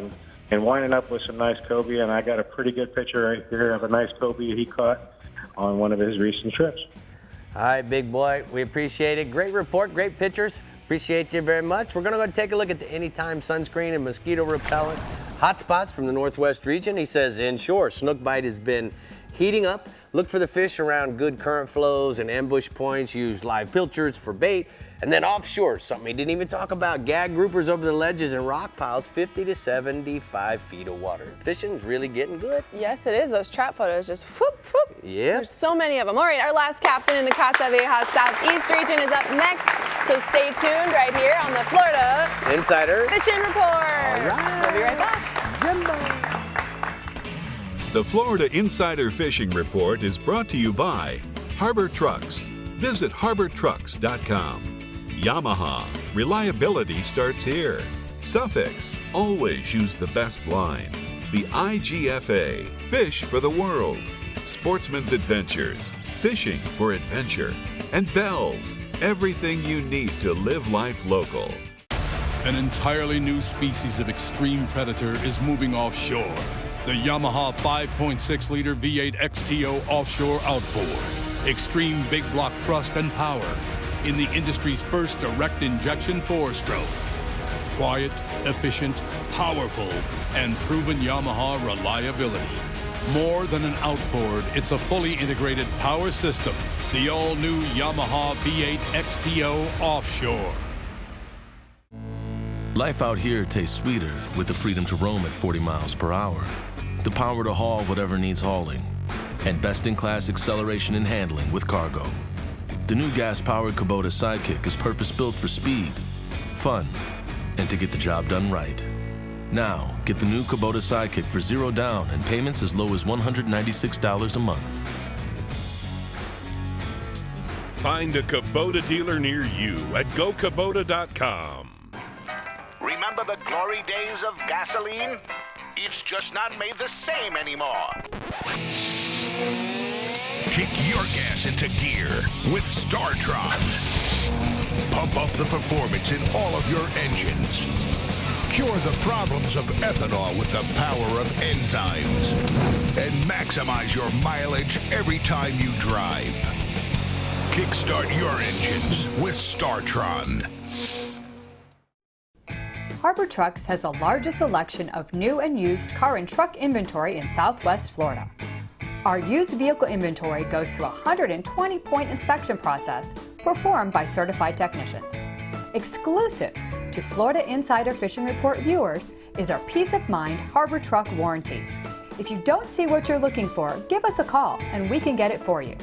and winding up with some nice cobia. And I got a pretty good picture right here of a nice cobia he caught on one of his recent trips. All right, big boy, we appreciate it. Great report, great pictures. Appreciate you very much. We're going to go take a look at the Anytime sunscreen and mosquito repellent hotspots from the Northwest region. He says inshore, snook bite has been heating up. Look for the fish around good current flows and ambush points. Use live pilchards for bait. And then offshore, something he didn't even talk about, gag groupers over the ledges and rock piles, 50 to 75 feet of water. Fishing's really getting good. Yes, it is. Those trout photos just whoop, whoop. Yeah. There's so many of them. All right, our last captain in the Casa Vieja Southeast region is up next. So stay tuned right here on the Florida Insider Fishing Report. All right. We'll be right back. The Florida Insider Fishing Report is brought to you by Harbor Trucks. Visit harbortrucks.com. Yamaha, reliability starts here. Suffix, always use the best line. The IGFA, Fish for the World. Sportsman's Adventures, fishing for adventure. And Bells, everything you need to live life local. An entirely new species of extreme predator is moving offshore. The Yamaha 5.6-liter V8 XTO offshore outboard. Extreme big block thrust and power in the industry's first direct injection 4-stroke. Quiet, efficient, powerful, and proven Yamaha reliability. More than an outboard, it's a fully integrated power system. The all-new Yamaha V8 XTO offshore. Life out here tastes sweeter with the freedom to roam at 40 miles per hour. The power to haul whatever needs hauling. And best-in-class acceleration and handling with cargo. The new gas-powered Kubota Sidekick is purpose-built for speed, fun, and to get the job done right. Now, get the new Kubota Sidekick for $0 down and payments as low as $196 a month. Find a Kubota dealer near you at gokubota.com. Remember the glory days of gasoline? It's just not made the same anymore. Kick your gas into gear with StarTron. Pump up the performance in all of your engines. Cure the problems of ethanol with the power of enzymes. And maximize your mileage every time you drive. Kickstart your engines with StarTron. Harbor Trucks has the largest selection of new and used car and truck inventory in Southwest Florida. Our used vehicle inventory goes through a 120-point inspection process performed by certified technicians. Exclusive to Florida Insider Fishing Report viewers is our Peace of Mind Harbor Truck warranty. If you don't see what you're looking for, give us a call and we can get it for you.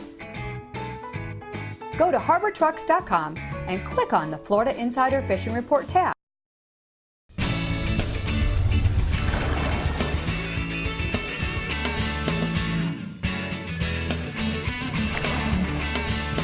Go to harbortrucks.com and click on the Florida Insider Fishing Report tab.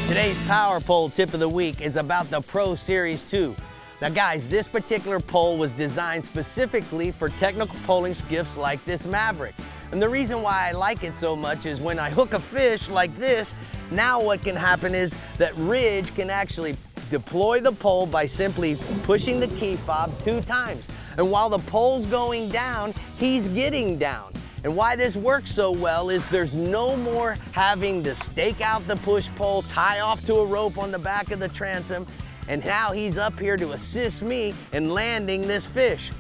Today's Power Pole tip of the week is about the Pro Series 2. Now guys, this particular pole was designed specifically for technical poling skiffs like this Maverick. And the reason why I like it so much is when I hook a fish like this, now what can happen is that Ridge can actually deploy the pole by simply pushing the key fob 2 times. And while the pole's going down, he's getting down. And why this works so well is there's no more having to stake out the push pole, tie off to a rope on the back of the transom, and now he's up here to assist me in landing this fish.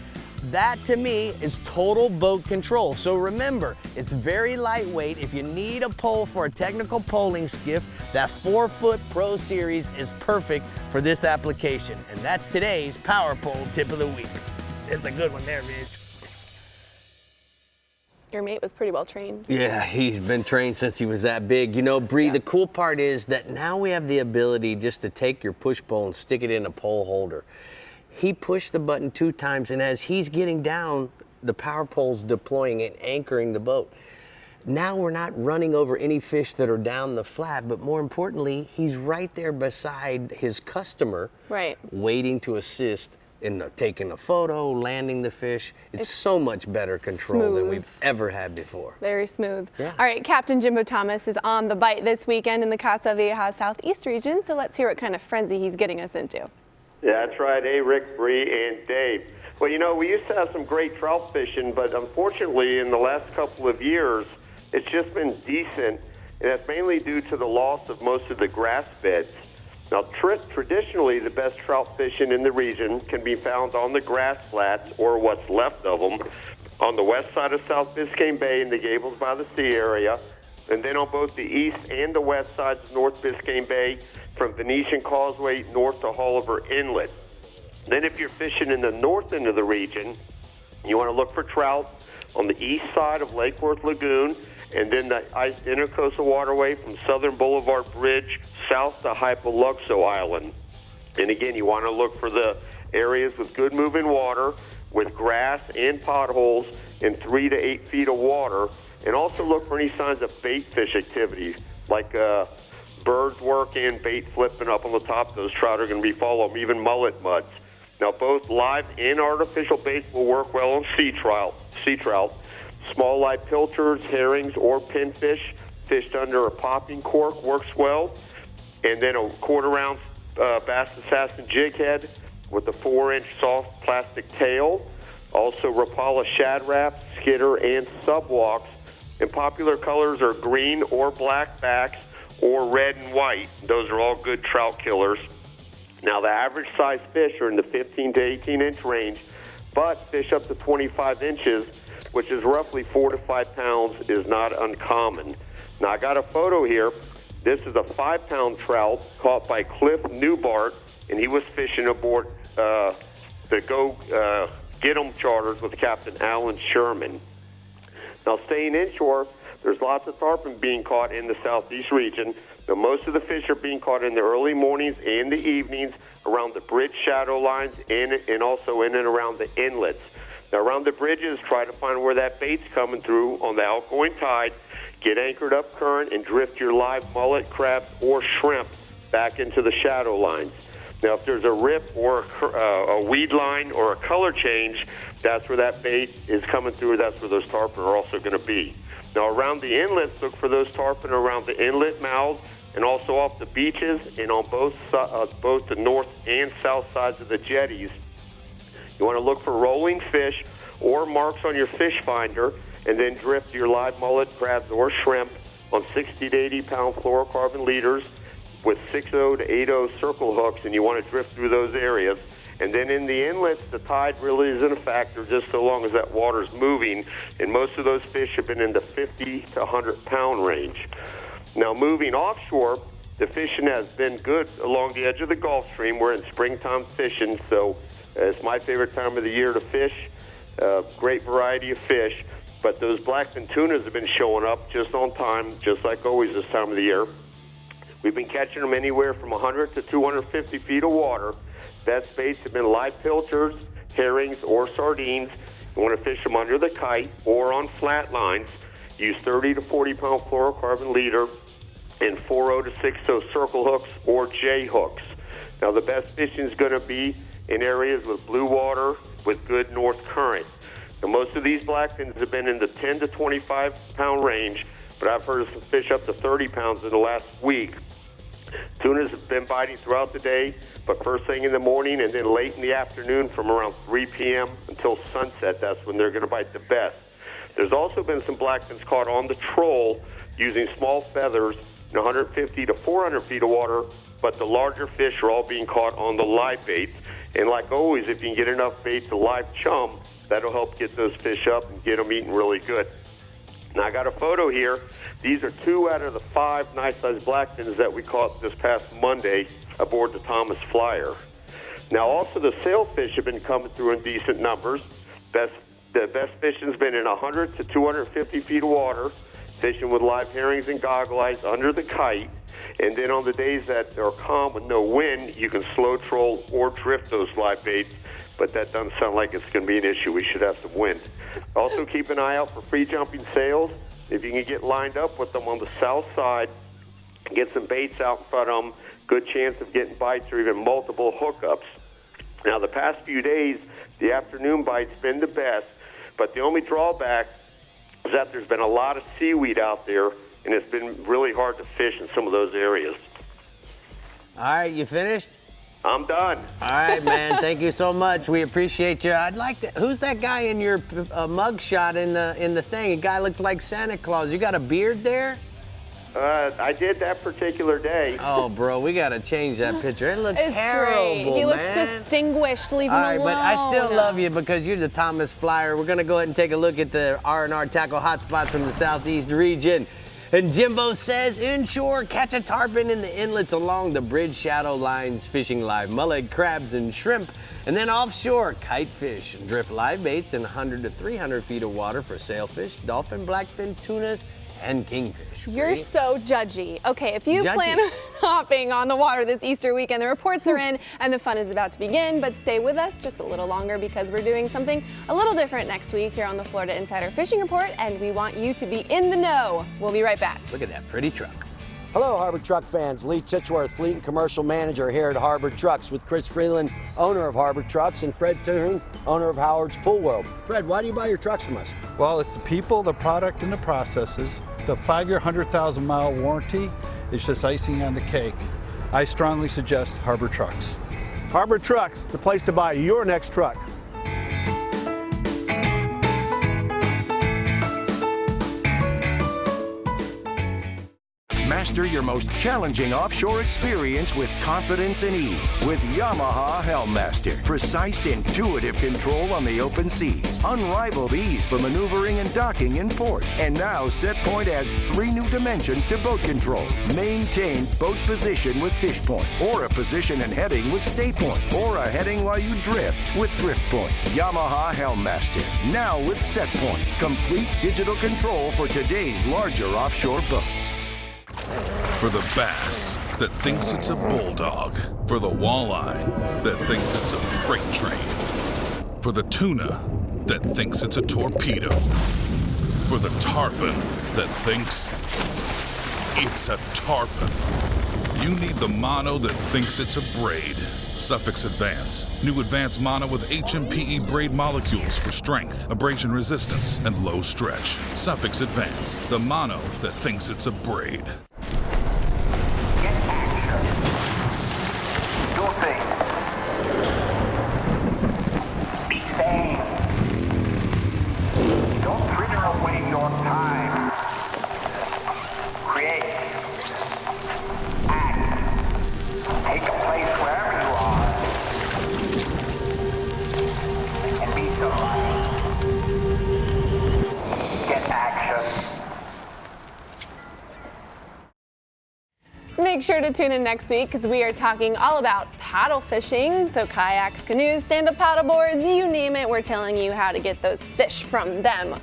That to me is total boat control. So remember, it's very lightweight. If you need a pole for a technical poling skiff, that 4-foot Pro Series is perfect for this application. And that's today's Power Pole tip of the week. It's a good one there, Ridge. Your mate was pretty well trained. Yeah, he's been trained since he was that big. You know, Brie, the cool part is that now we have the ability just to take your push pole and stick it in a pole holder. He pushed the button 2 times, and as he's getting down, the power pole's deploying and anchoring the boat. Now we're not running over any fish that are down the flat, but more importantly, he's right there beside his customer, waiting to assist in taking a photo, landing the fish. It's so much better control than we've ever had before. Very smooth. Yeah. All right, Captain Jimbo Thomas is on the bite this weekend in the Casa Vieja Southeast region, so let's hear what kind of frenzy he's getting us into. Yeah, that's right. Hey, Rick, Bree, and Dave. Well, you know, we used to have some great trout fishing, but unfortunately in the last couple of years, it's just been decent, and that's mainly due to the loss of most of the grass beds. Now, traditionally, the best trout fishing in the region can be found on the grass flats, or what's left of them, on the west side of South Biscayne Bay in the Gables by the Sea area, and then on both the east and the west sides of North Biscayne Bay, from Venetian Causeway north to Holliver Inlet. Then if you're fishing in the north end of the region, you want to look for trout on the east side of Lake Worth Lagoon, and then the Intercoastal Waterway from Southern Boulevard Bridge south to Hypoluxo Island. And again, you want to look for the areas with good moving water, with grass and potholes in 3 to 8 feet of water, and also look for any signs of bait fish activity, like birds working, bait flipping up on the top. Those trout are going to be following, even mullet muds. Now, both live and artificial baits will work well on sea trout. Small live pilchards, herrings, or pinfish fished under a popping cork works well. And then a quarter-ounce Bass Assassin jig head with a 4-inch soft plastic tail. Also Rapala shad wraps, skitter, and subwalks. And popular colors are green or black backs or red and white. Those are all good trout killers. Now, the average size fish are in the 15 to 18-inch range, but fish up to 25 inches, which is roughly 4 to 5 pounds, is not uncommon. Now, I got a photo here. This is a 5-pound trout caught by Cliff Newbart, and he was fishing aboard the Go Get 'em charters with Captain Alan Sherman. Now, staying inshore, there's lots of tarpon being caught in the southeast region. Now, most of the fish are being caught in the early mornings and the evenings around the bridge shadow lines and also in and around the inlets. Now, around the bridges, try to find where that bait's coming through on the outgoing tide, get anchored up current, and drift your live mullet, crabs, or shrimp back into the shadow lines. Now, if there's a rip or a weed line or a color change, that's where that bait is coming through. That's where those tarpon are also going to be. Now, around the inlets, look for those tarpon around the inlet mouths and also off the beaches and on both the north and south sides of the jetties. You want to look for rolling fish or marks on your fish finder, and then drift your live mullet, crabs, or shrimp on 60 to 80-pound fluorocarbon leaders with 6.0 to 8.0 circle hooks, and you want to drift through those areas. And then in the inlets, the tide really isn't a factor just so long as that water's moving, and most of those fish have been in the 50 to 100-pound range. Now, moving offshore, the fishing has been good along the edge of the Gulf Stream. We're in springtime fishing, so It's my favorite time of the year to fish. Great variety of fish. But those blackfin tunas have been showing up just on time, just like always this time of the year. We've been catching them anywhere from 100 to 250 feet of water. Best baits have been live pilchards, herrings, or sardines. You want to fish them under the kite or on flat lines. Use 30 to 40 pound fluorocarbon leader and 4.0 to 6.0 circle hooks or J hooks. Now the best fishing is going to be in areas with blue water with good north current. Now most of these blackfins have been in the 10 to 25 pound range, but I've heard of some fish up to 30 pounds in the last week. Tunas have been biting throughout the day, but first thing in the morning and then late in the afternoon from around 3 p.m. until sunset, that's when they're going to bite the best. There's also been some blackfins caught on the troll using small feathers in 150 to 400 feet of water, but the larger fish are all being caught on the live baits. And like always, if you can get enough bait to live chum, that'll help get those fish up and get them eating really good. Now I got a photo here. These are 2 out of the 5 nice-sized blackfins that we caught this past Monday aboard the Thomas Flyer. Now also the sailfish have been coming through in decent numbers. The best fishing's been in 100 to 250 feet of water, fishing with live herrings and goggle eyes under the kite. And then on the days that are calm with no wind, you can slow troll or drift those live baits, but that doesn't sound like it's going to be an issue. We should have some wind. Also keep an eye out for free jumping sails. If you can get lined up with them on the south side, get some baits out in front of them, good chance of getting bites or even multiple hookups. Now the past few days, the afternoon bite's been the best, but the only drawback is that there's been a lot of seaweed out there, and it's been really hard to fish in some of those areas. All right, you finished? I'm done. All right, man. Thank you so much. We appreciate you. I'd like to. Who's that guy in your mug shot in the thing? A guy looks like Santa Claus. You got a beard there? I did that particular day. Oh, bro, we got to change that picture. It looks terrible, great. He looks man. distinguished. Leave him All right, alone. but I still love you because you're the Thomas Flyer. We're going to go ahead and take a look at the R&R tackle hotspots from the southeast region. And Jimbo says, inshore, catch a tarpon in the inlets along the bridge shadow lines, fishing live mullet, crabs, and shrimp. And then offshore, kite fish and drift live baits in 100 to 300 feet of water for sailfish, dolphin, blackfin, tunas, and kingfish. You're so judgy. Okay, if you plan on hopping on the water this Easter weekend, the reports are in and the fun is about to begin, but stay with us just a little longer because we're doing something a little different next week here on the Florida Insider Fishing Report, and we want you to be in the know. We'll be right back. Look at that pretty truck. Hello, Harbor Truck fans. Lee Titchworth, Fleet and Commercial Manager here at Harbor Trucks with Chris Freeland, owner of Harbor Trucks, and Fred Tuhn, owner of Howard's Pool World. Fred, why do you buy your trucks from us? Well, it's the people, the product, and the processes. The 5-year, 100,000-mile warranty is just icing on the cake. I strongly suggest Harbor Trucks. Harbor Trucks, the place to buy your next truck. Master your most challenging offshore experience with confidence and ease with Yamaha Helmmaster. Precise, intuitive control on the open seas. Unrivaled ease for maneuvering and docking in port. And now SetPoint adds 3 new dimensions to boat control. Maintain boat position with fish point, or a position and heading with stay point, or a heading while you drift with drift point. Yamaha Helmmaster. Now with SetPoint. Complete digital control for today's larger offshore boats. For the bass that thinks it's a bulldog. For the walleye that thinks it's a freight train. For the tuna that thinks it's a torpedo. For the tarpon that thinks it's a tarpon. You need the mono that thinks it's a braid. Suffix Advance. New Advanced Mono with HMPE braid molecules for strength, abrasion resistance, and low stretch. Suffix Advance. The mono that thinks it's a braid. make sure to tune in next week because we are talking all about paddle fishing. So kayaks, canoes, stand-up paddle boards, you name it, we're telling you how to get those fish from them.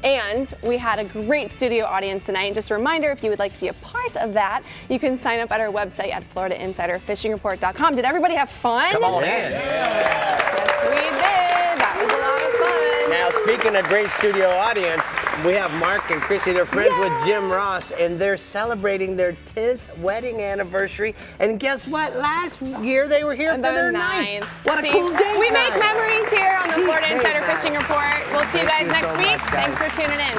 And we had a great studio audience tonight. Just a reminder, if you would like to be a part of that, you can sign up at our website at FloridaInsiderFishingReport.com. Did everybody have fun? Come on in. Yes, we did. That was a lot of fun. Now, speaking of great studio audience, we have Mark and Chrissy. They're friends with Jim Ross, and they're celebrating their 10th wedding anniversary. And guess what? Last year, they were here for their 9th. What a cool day. We make memories here on the Florida Insider Fishing Report. We'll see you guys next week. Thanks for tuning in.